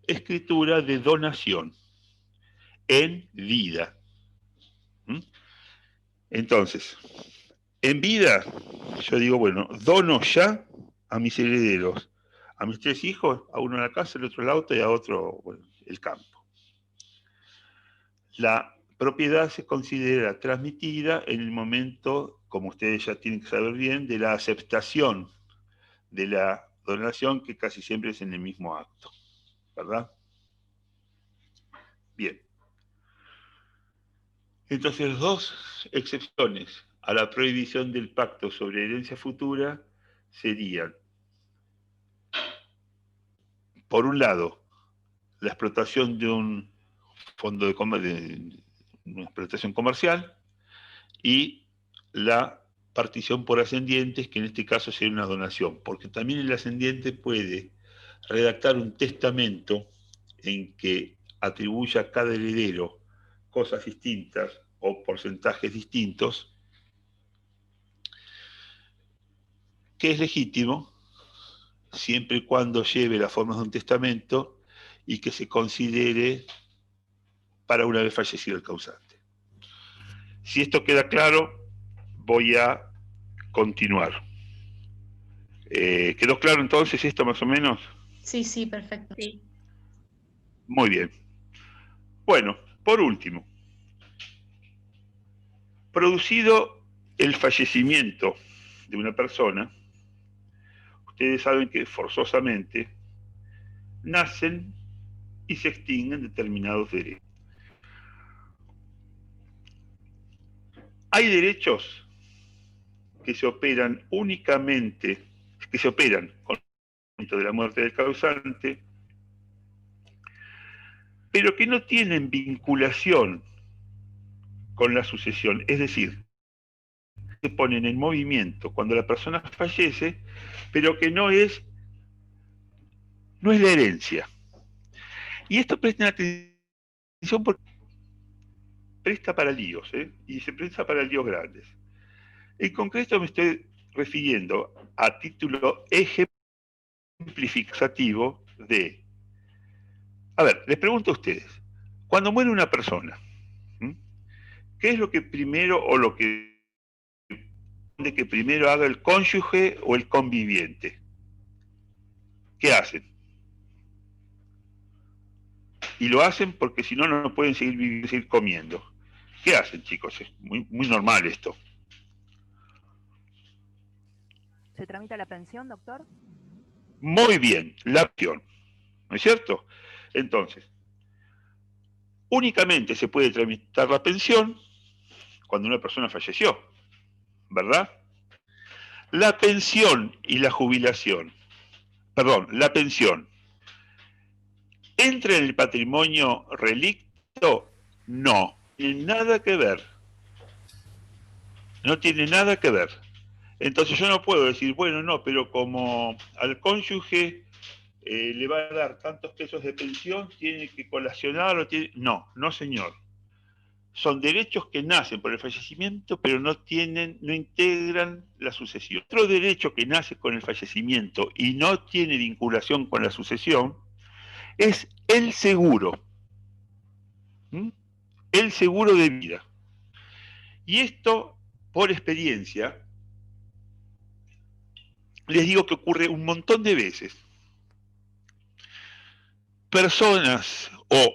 escritura de donación en vida. ¿Mm? Entonces, en vida, yo digo, bueno, dono ya a mis herederos, a mis 3 hijos, a uno la casa, al otro el auto y a otro, bueno, el campo. La propiedad se considera transmitida en el momento, como ustedes ya tienen que saber bien, de la aceptación de la donación, que casi siempre es en el mismo acto, ¿verdad? Bien. Entonces, 2 excepciones a la prohibición del pacto sobre herencia futura serían, por un lado, la explotación de un fondo de una explotación comercial y la partición por ascendientes, que en este caso sería una donación, porque también el ascendiente puede redactar un testamento en que atribuya a cada heredero cosas distintas o porcentajes distintos, que es legítimo siempre y cuando lleve las formas de un testamento y que se considere para una vez fallecido el causante. Si esto queda claro, voy a continuar. ¿Quedó claro entonces esto más o menos? Sí, sí, perfecto. Sí. Muy bien. Bueno, por último, producido el fallecimiento de una persona, ustedes saben que forzosamente nacen y se extinguen determinados derechos. Hay derechos que se operan únicamente, que se operan con el momento de la muerte del causante, pero que no tienen vinculación con la sucesión, es decir, se ponen en movimiento cuando la persona fallece, pero que no es la herencia. Y esto presten atención porque presta para líos, y se presta para líos grandes. En concreto me estoy refiriendo a título ejemplificativo de... A ver, les pregunto a ustedes, cuando muere una persona, ¿qué es lo que primero o lo que primero haga el cónyuge o el conviviente? ¿Qué hacen? Y lo hacen porque si no, no pueden seguir viviendo, seguir comiendo. ¿Qué hacen, chicos? Es muy, muy normal esto. ¿Se tramita la pensión, doctor? Muy bien, la pensión, ¿no es cierto? Entonces, únicamente se puede tramitar la pensión cuando una persona falleció, ¿verdad? La pensión y la jubilación, perdón, la pensión ¿Entra en el patrimonio relicto? No, tiene nada que ver. No tiene nada que ver. Entonces yo no puedo decir, bueno, no, pero como al cónyuge le va a dar tantos pesos de pensión, tiene que colacionar, no, no señor. Son derechos que nacen por el fallecimiento, pero no integran la sucesión. Otro derecho que nace con el fallecimiento y no tiene vinculación con la sucesión es el seguro. ¿Mm? El seguro de vida. Y esto, por experiencia, les digo que ocurre un montón de veces. Personas o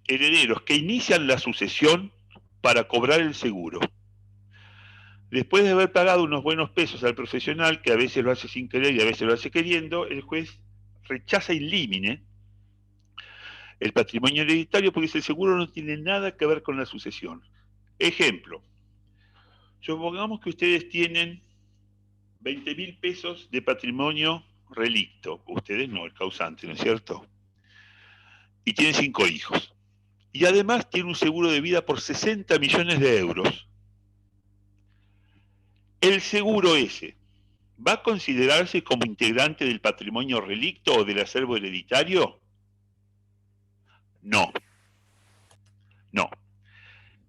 herederos que inician la sucesión para cobrar el seguro. Después de haber pagado unos buenos pesos al profesional, que a veces lo hace sin querer y a veces lo hace queriendo, el juez rechaza in limine el patrimonio hereditario porque el seguro no tiene nada que ver con la sucesión. Ejemplo, supongamos que ustedes tienen 20.000 pesos de patrimonio relicto, ustedes no, el causante, ¿no es cierto? Y tienen 5 hijos. Y además tiene un seguro de vida por 60 millones de euros. El seguro ese, ¿va a considerarse como integrante del patrimonio relicto o del acervo hereditario? No. No.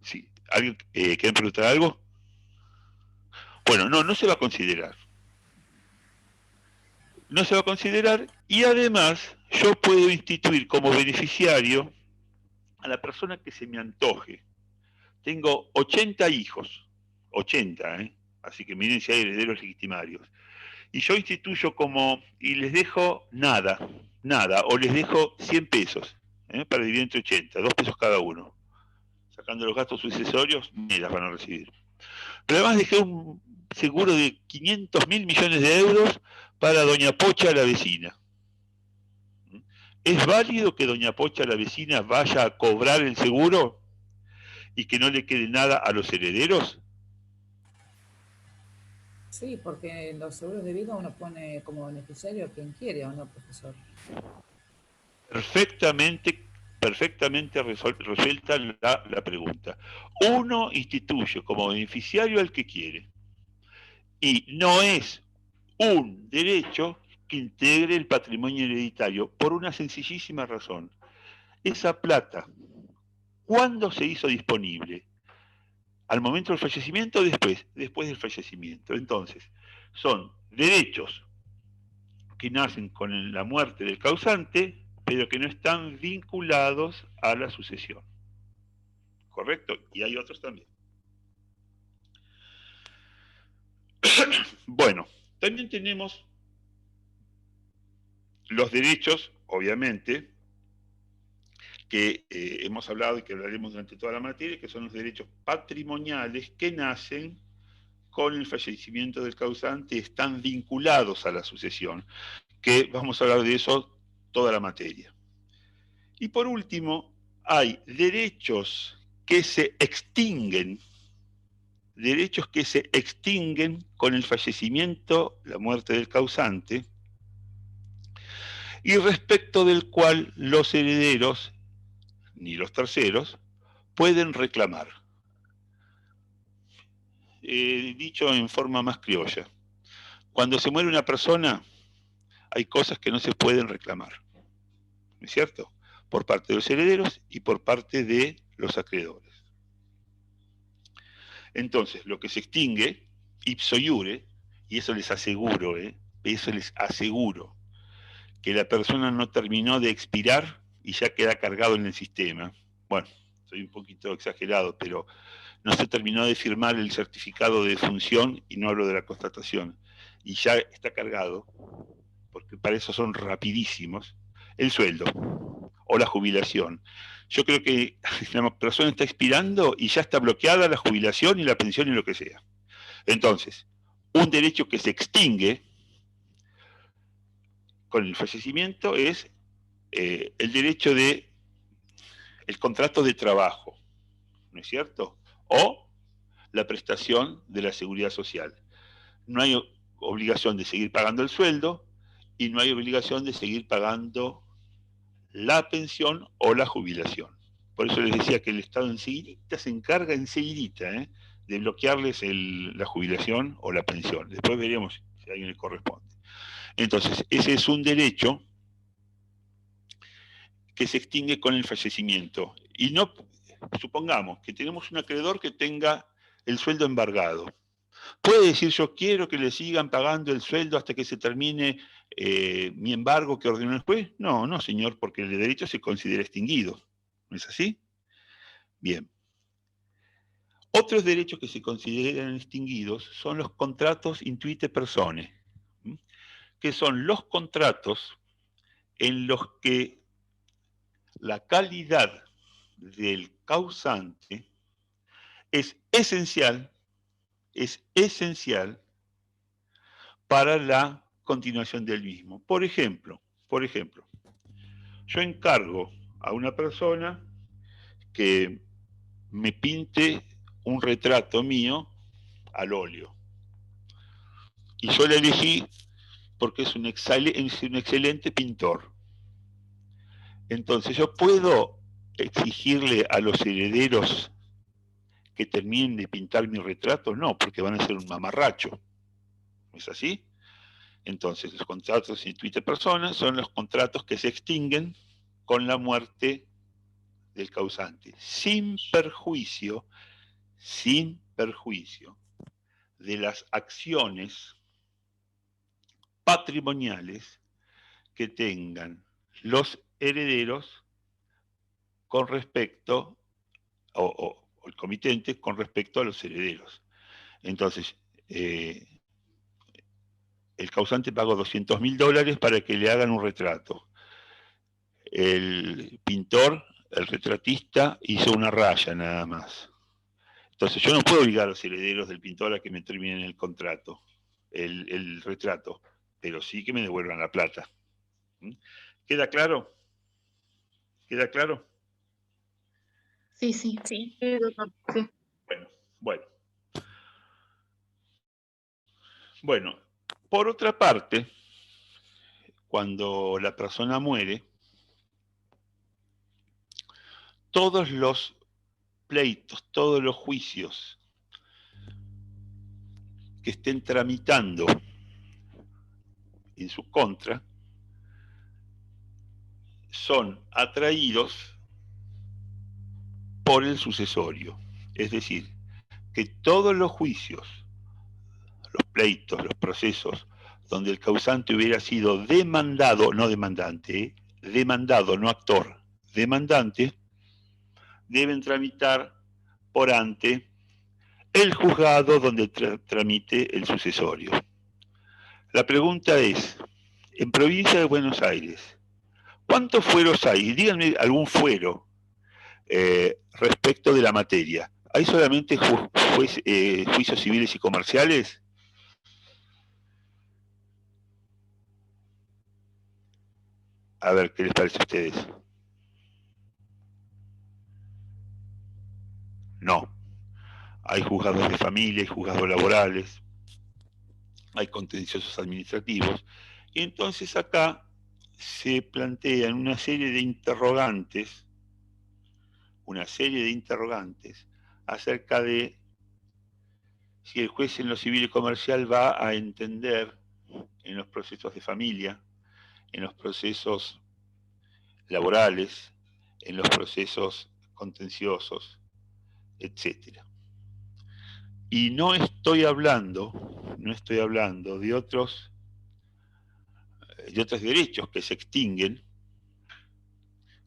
Sí. ¿Alguien quiere preguntar algo? Bueno, no se va a considerar. No se va a considerar y además yo puedo instituir como beneficiario a la persona que se me antoje. Tengo 80 hijos, 80, así que miren si hay herederos legitimarios. Y yo instituyo y les dejo nada, o les dejo 100 pesos, para dividir entre 80, 2 pesos cada uno. Sacando los gastos sucesorios, ni las van a recibir. Pero además dejé un seguro de 500.000 millones de euros para doña Pocha, la vecina. ¿Es válido que doña Pocha, la vecina, vaya a cobrar el seguro y que no le quede nada a los herederos? Sí, porque en los seguros de vida uno pone como beneficiario a quien quiere, ¿o no, profesor? Perfectamente resuelta la pregunta. Uno instituye como beneficiario al que quiere. Y no es un derecho que integre el patrimonio hereditario por una sencillísima razón. Esa plata, ¿cuándo se hizo disponible? ¿Al momento del fallecimiento o después? Después del fallecimiento. Entonces, son derechos que nacen con la muerte del causante, pero que no están vinculados a la sucesión. ¿Correcto? Y hay otros también. Bueno, también tenemos los derechos, obviamente, que hemos hablado y que hablaremos durante toda la materia, que son los derechos patrimoniales que nacen con el fallecimiento del causante, están vinculados a la sucesión, que vamos a hablar de eso toda la materia. Y por último, hay derechos que se extinguen con el fallecimiento, la muerte del causante, y respecto del cual los herederos, ni los terceros, pueden reclamar. Dicho en forma más criolla, cuando se muere una persona, hay cosas que no se pueden reclamar, ¿no es cierto? Por parte de los herederos y por parte de los acreedores. Entonces, lo que se extingue, ipso iure, y eso les aseguro, que la persona no terminó de expirar y ya queda cargado en el sistema. Bueno, soy un poquito exagerado, pero no se terminó de firmar el certificado de defunción, y no hablo de la constatación, y ya está cargado, porque para eso son rapidísimos, el sueldo o la jubilación. Yo creo que la persona está expirando y ya está bloqueada la jubilación y la pensión y lo que sea. Entonces, un derecho que se extingue con el fallecimiento es el derecho de el contrato de trabajo, ¿no es cierto? O la prestación de la seguridad social. No hay obligación de seguir pagando el sueldo y no hay obligación de seguir pagando la pensión o la jubilación. Por eso les decía que el Estado enseguida se encarga de bloquearles la jubilación o la pensión. Después veremos si a alguien le corresponde. Entonces, ese es un derecho que se extingue con el fallecimiento. Y no, supongamos que tenemos un acreedor que tenga el sueldo embargado. ¿Puede decir yo quiero que le sigan pagando el sueldo hasta que se termine mi embargo que ordenó el juez? No, no, señor, porque el derecho se considera extinguido. ¿No es así? Bien. Otros derechos que se consideran extinguidos son los contratos intuite personae, que son los contratos en los que la calidad del causante es esencial para la continuación del mismo. Por ejemplo, yo encargo a una persona que me pinte un retrato mío al óleo. Y yo le elegí porque es un excelente pintor. Entonces yo puedo exigirle a los herederos que terminen de pintar mi retrato, no, porque van a ser un mamarracho. ¿No es así? Entonces los contratos intuite personas son los contratos que se extinguen con la muerte del causante, sin perjuicio de las acciones patrimoniales que tengan los herederos con respecto, o el comitente con respecto a los herederos. Entonces, el causante pagó $200.000 para que le hagan un retrato. El pintor, el retratista, hizo una raya nada más. Entonces yo no puedo obligar a los herederos del pintor a que me terminen el contrato, el retrato, pero sí que me devuelvan la plata. ¿Queda claro? ¿Queda claro? Sí, sí. Sí. Bueno, por otra parte, cuando la persona muere, todos los pleitos, todos los juicios que estén tramitando en su contra son atraídos por el sucesorio. Es decir, que todos los juicios, los pleitos, los procesos, donde el causante hubiera sido demandado, no demandante, demandado, no actor, demandante, deben tramitar por ante el juzgado donde tramite el sucesorio. La pregunta es, en provincia de Buenos Aires, ¿cuántos fueros hay? Díganme algún fuero respecto de la materia. ¿Hay solamente juicios civiles y comerciales? A ver, ¿qué les parece a ustedes? No. Hay juzgados de familia, hay juzgados laborales, hay contenciosos administrativos. Y entonces acá se plantean una serie de interrogantes acerca de si el juez en lo civil y comercial va a entender en los procesos de familia, en los procesos laborales, en los procesos contenciosos, etc. Y no estoy hablando de otros derechos que se extinguen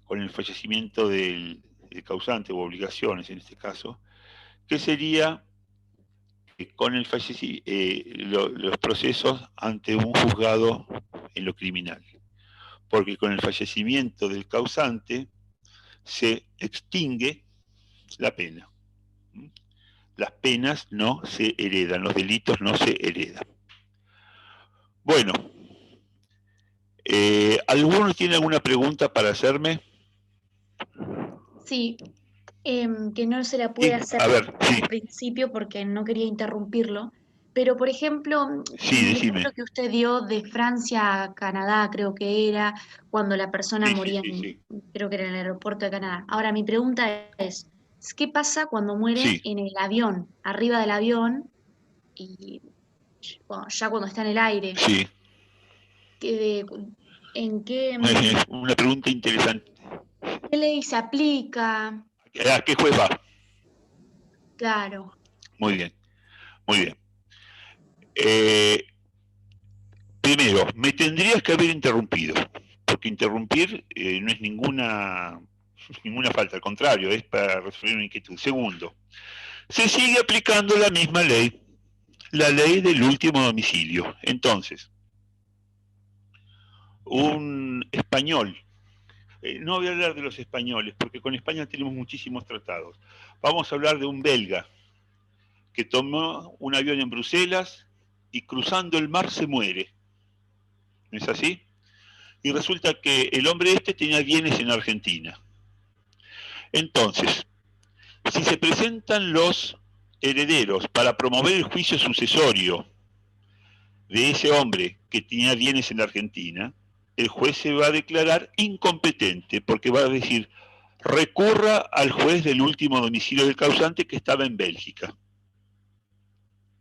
con el fallecimiento del causante, o obligaciones en este caso, que sería con el los procesos ante un juzgado en lo criminal. Porque con el fallecimiento del causante se extingue la pena. Las penas no se heredan, los delitos no se heredan. Bueno, ¿alguno tiene alguna pregunta para hacerme? Sí, que no se la pude hacer a ver, sí. al principio porque no quería interrumpirlo, Pero, por ejemplo, Sí, en el decime. ejemplo que usted dio de Francia a Canadá, creo que era, cuando la persona Sí, moría, sí. creo que era en el aeropuerto de Canadá. Ahora, mi pregunta es, ¿qué pasa cuando muere Sí, en el avión, arriba del avión, y ya cuando está en el aire? sí. ¿Qué- ¿En qué, Es una pregunta interesante. qué ley se aplica? ¿A qué juez va? Claro. Muy bien, muy bien. Primero, me tendrías que haber interrumpido, porque interrumpir no es ninguna falta, al contrario, es para resolver una inquietud. Segundo, se sigue aplicando la misma ley, la ley del último domicilio. Entonces, un español, no voy a hablar de los españoles, porque con España tenemos muchísimos tratados. Vamos a hablar de un belga que tomó un avión en Bruselas y cruzando el mar se muere. ¿No es así? Y resulta que el hombre este tenía bienes en Argentina. Entonces, si se presentan los herederos para promover el juicio sucesorio de ese hombre que tenía bienes en la Argentina, el juez se va a declarar incompetente porque va a decir, recurra al juez del último domicilio del causante que estaba en Bélgica.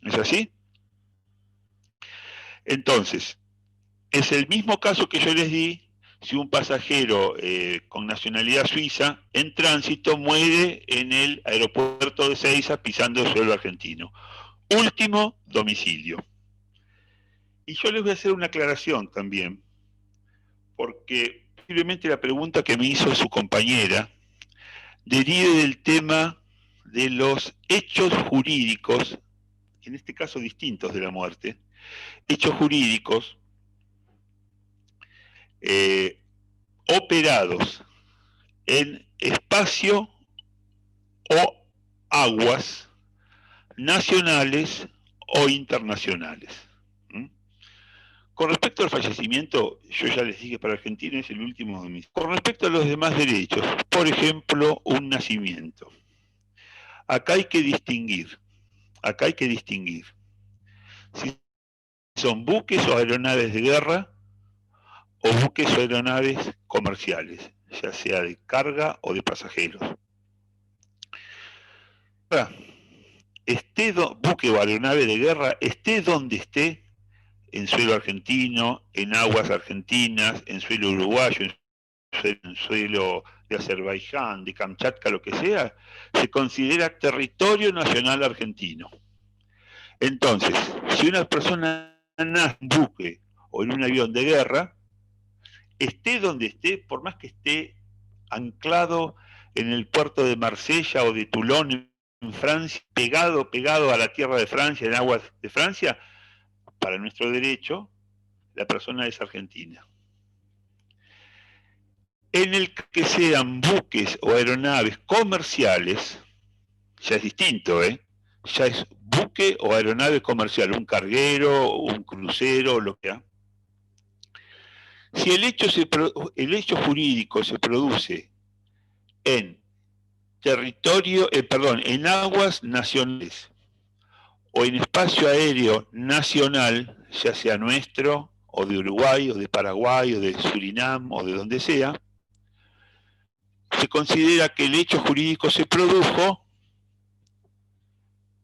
¿No es así? Entonces, es el mismo caso que yo les di si un pasajero con nacionalidad suiza en tránsito muere en el aeropuerto de Ezeiza pisando el suelo argentino. Último domicilio. Y yo les voy a hacer una aclaración también, porque posiblemente la pregunta que me hizo su compañera derive del tema de los hechos jurídicos, en este caso distintos de la muerte, hechos jurídicos operados en espacio o aguas nacionales o internacionales. ¿Mm? Con respecto al fallecimiento, yo ya les dije, para Argentina es el último domicilio. Con respecto a los demás derechos, por ejemplo, un nacimiento. Acá hay que distinguir si son buques o aeronaves de guerra o buques o aeronaves comerciales, ya sea de carga o de pasajeros. Ahora, buque o aeronave de guerra, esté donde esté, en suelo argentino, en aguas argentinas, en suelo uruguayo, en suelo de Azerbaiyán, de Kamchatka, lo que sea, se considera territorio nacional argentino. Entonces, si una persona nace en un buque o en un avión de guerra, esté donde esté, por más que esté anclado en el puerto de Marsella o de Toulon en Francia, pegado a la tierra de Francia, en aguas de Francia, para nuestro derecho, la persona es argentina. En el que sean buques o aeronaves comerciales, ya es distinto, ya es buque o aeronave comercial, un carguero, un crucero, lo que sea. Si el hecho jurídico se produce en en aguas nacionales o en espacio aéreo nacional, ya sea nuestro, o de Uruguay, o de Paraguay, o de Surinam, o de donde sea, se considera que el hecho jurídico se produjo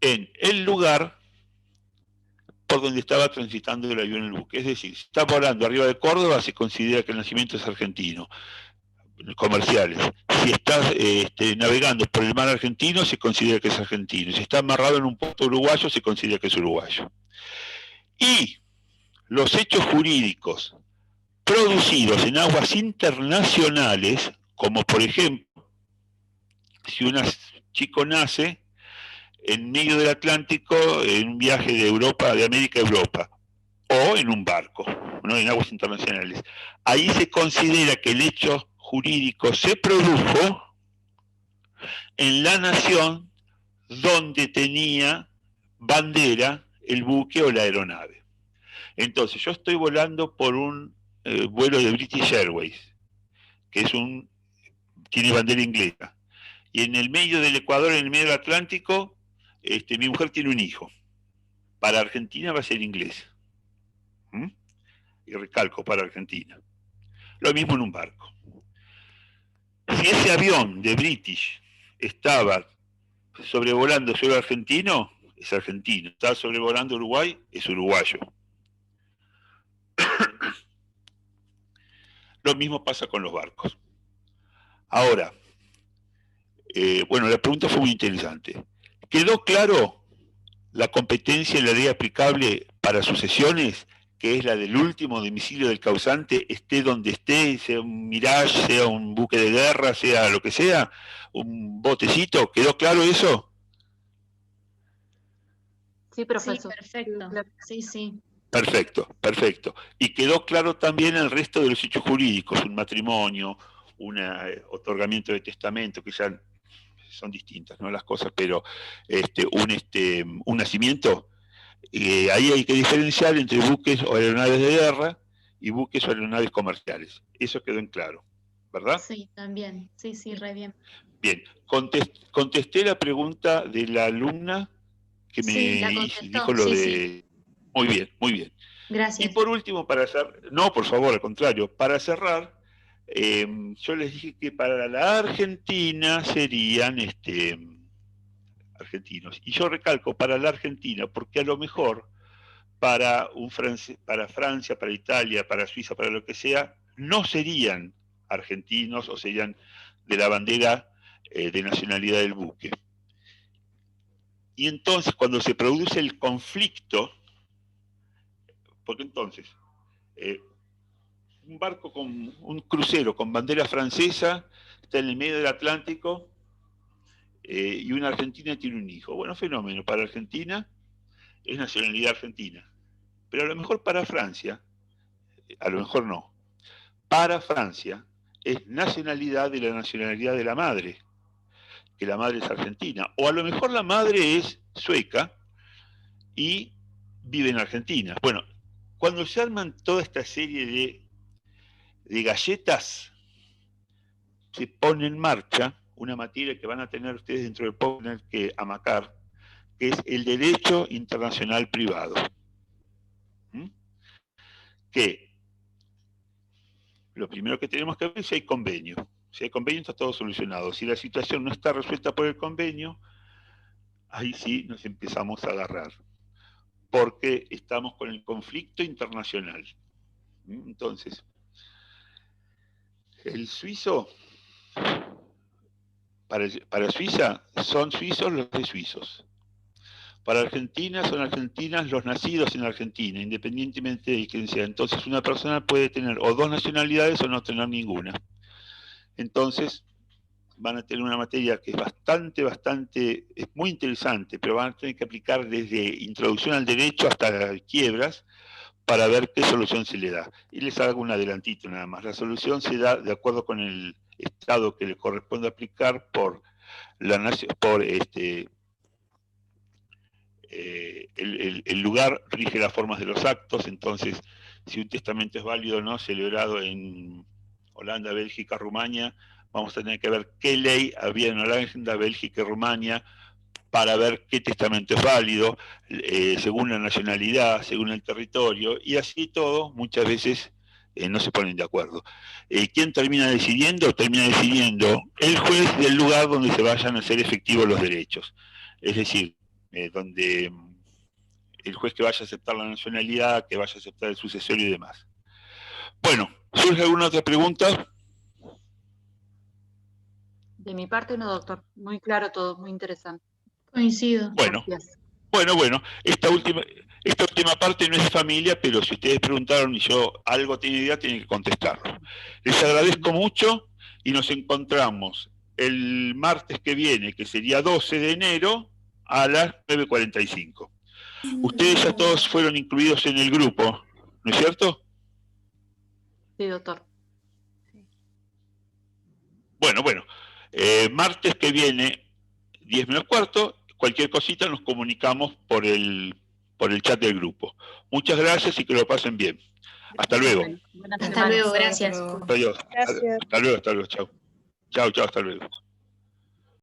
en el lugar por donde estaba transitando el avión en el buque. Es decir, si está volando arriba de Córdoba, se considera que el nacimiento es argentino, comerciales. Si está navegando por el mar argentino, se considera que es argentino. Si está amarrado en un puerto uruguayo, se considera que es uruguayo. Y los hechos jurídicos producidos en aguas internacionales, como por ejemplo, si un chico nace en medio del Atlántico en un viaje de América a Europa, o en un barco, ¿no? En aguas internacionales. Ahí se considera que el hecho jurídico se produjo en la nación donde tenía bandera el buque o la aeronave. Entonces, yo estoy volando por un vuelo de British Airways, que tiene bandera inglesa. Y en el medio del Ecuador, en el medio del Atlántico, mi mujer tiene un hijo. para Argentina va a ser inglés. Y recalco, para Argentina. Lo mismo en un barco. Si ese avión de British estaba sobrevolando suelo argentino, es argentino. Está sobrevolando Uruguay, es uruguayo. Lo mismo pasa con los barcos. Ahora, bueno, la pregunta fue muy interesante. ¿Quedó claro la competencia en la ley aplicable para sucesiones, que es la del último domicilio del causante, esté donde esté, sea un Mirage, sea un buque de guerra, sea lo que sea, un botecito? ¿Quedó claro eso? Sí, profesor. Sí, perfecto. Sí, sí. Perfecto, perfecto. Y quedó claro también el resto de los hechos jurídicos, un matrimonio, un otorgamiento de testamento, que ya son distintas, ¿no?, las cosas, pero un nacimiento, ahí hay que diferenciar entre buques o aeronaves de guerra y buques o aeronaves comerciales. Eso quedó en claro, ¿verdad? Sí, también. Sí, sí, re bien. Bien, contesté la pregunta de la alumna que me dijo lo de... Muy bien, muy bien. Gracias. Y por último, para cerrar, no, por favor, al contrario, para cerrar, yo les dije que para la Argentina serían argentinos. Y yo recalco para la Argentina, porque a lo mejor para Francia, para Italia, para Suiza, para lo que sea, no serían argentinos o serían de la bandera de nacionalidad del buque. Y entonces, cuando se produce el conflicto, porque entonces, un barco con un crucero con bandera francesa está en el medio del Atlántico y una argentina tiene un hijo. Bueno, fenómeno. Para Argentina es nacionalidad argentina. Pero a lo mejor para Francia, a lo mejor no. Para Francia es nacionalidad de la nacionalidad de la madre, que la madre es argentina. O a lo mejor la madre es sueca y vive en Argentina. Bueno, cuando se arman toda esta serie de galletas, se pone en marcha una materia que van a tener ustedes dentro del poco tener que amacar, que es el derecho internacional privado. Que lo primero que tenemos que ver es si hay convenio. Si hay convenio está todo solucionado. Si la situación no está resuelta por el convenio, ahí sí nos empezamos a agarrar, porque estamos con el conflicto internacional. Entonces, el suizo, para Suiza, son suizos los de suizos. Para Argentina, son argentinas los nacidos en Argentina, independientemente de quién sea. Entonces, una persona puede tener o dos nacionalidades o no tener ninguna. Entonces, van a tener una materia que es es muy interesante, pero van a tener que aplicar desde introducción al derecho hasta quiebras para ver qué solución se le da. Y les hago un adelantito nada más. La solución se da de acuerdo con el estado que le corresponde aplicar por el lugar rige las formas de los actos. Entonces, si un testamento es válido o no, celebrado en Holanda, Bélgica, Rumania, vamos a tener que ver qué ley había en Holanda, Bélgica y Rumania para ver qué testamento es válido, según la nacionalidad, según el territorio, y así todo, muchas veces no se ponen de acuerdo. ¿Quién termina decidiendo? Termina decidiendo el juez del lugar donde se vayan a hacer efectivos los derechos. Es decir, donde el juez que vaya a aceptar la nacionalidad, que vaya a aceptar el sucesorio y demás. Bueno, ¿surge alguna otra pregunta? De mi parte no, doctor. Muy claro todo, muy interesante. Coincido. Bueno, esta última parte no es familia, pero si ustedes preguntaron y yo algo tengo idea, tienen que contestarlo. Les agradezco mucho y nos encontramos el martes que viene, que sería 12 de enero, a las 9:45. Ustedes ya todos fueron incluidos en el grupo, ¿no es cierto? Sí, doctor. Bueno, martes que viene, 10 menos cuarto, cualquier cosita nos comunicamos por el chat del grupo. Muchas gracias y que lo pasen bien. Hasta luego. Hasta luego, gracias. Adiós. Hasta luego, chao. Chao, hasta luego.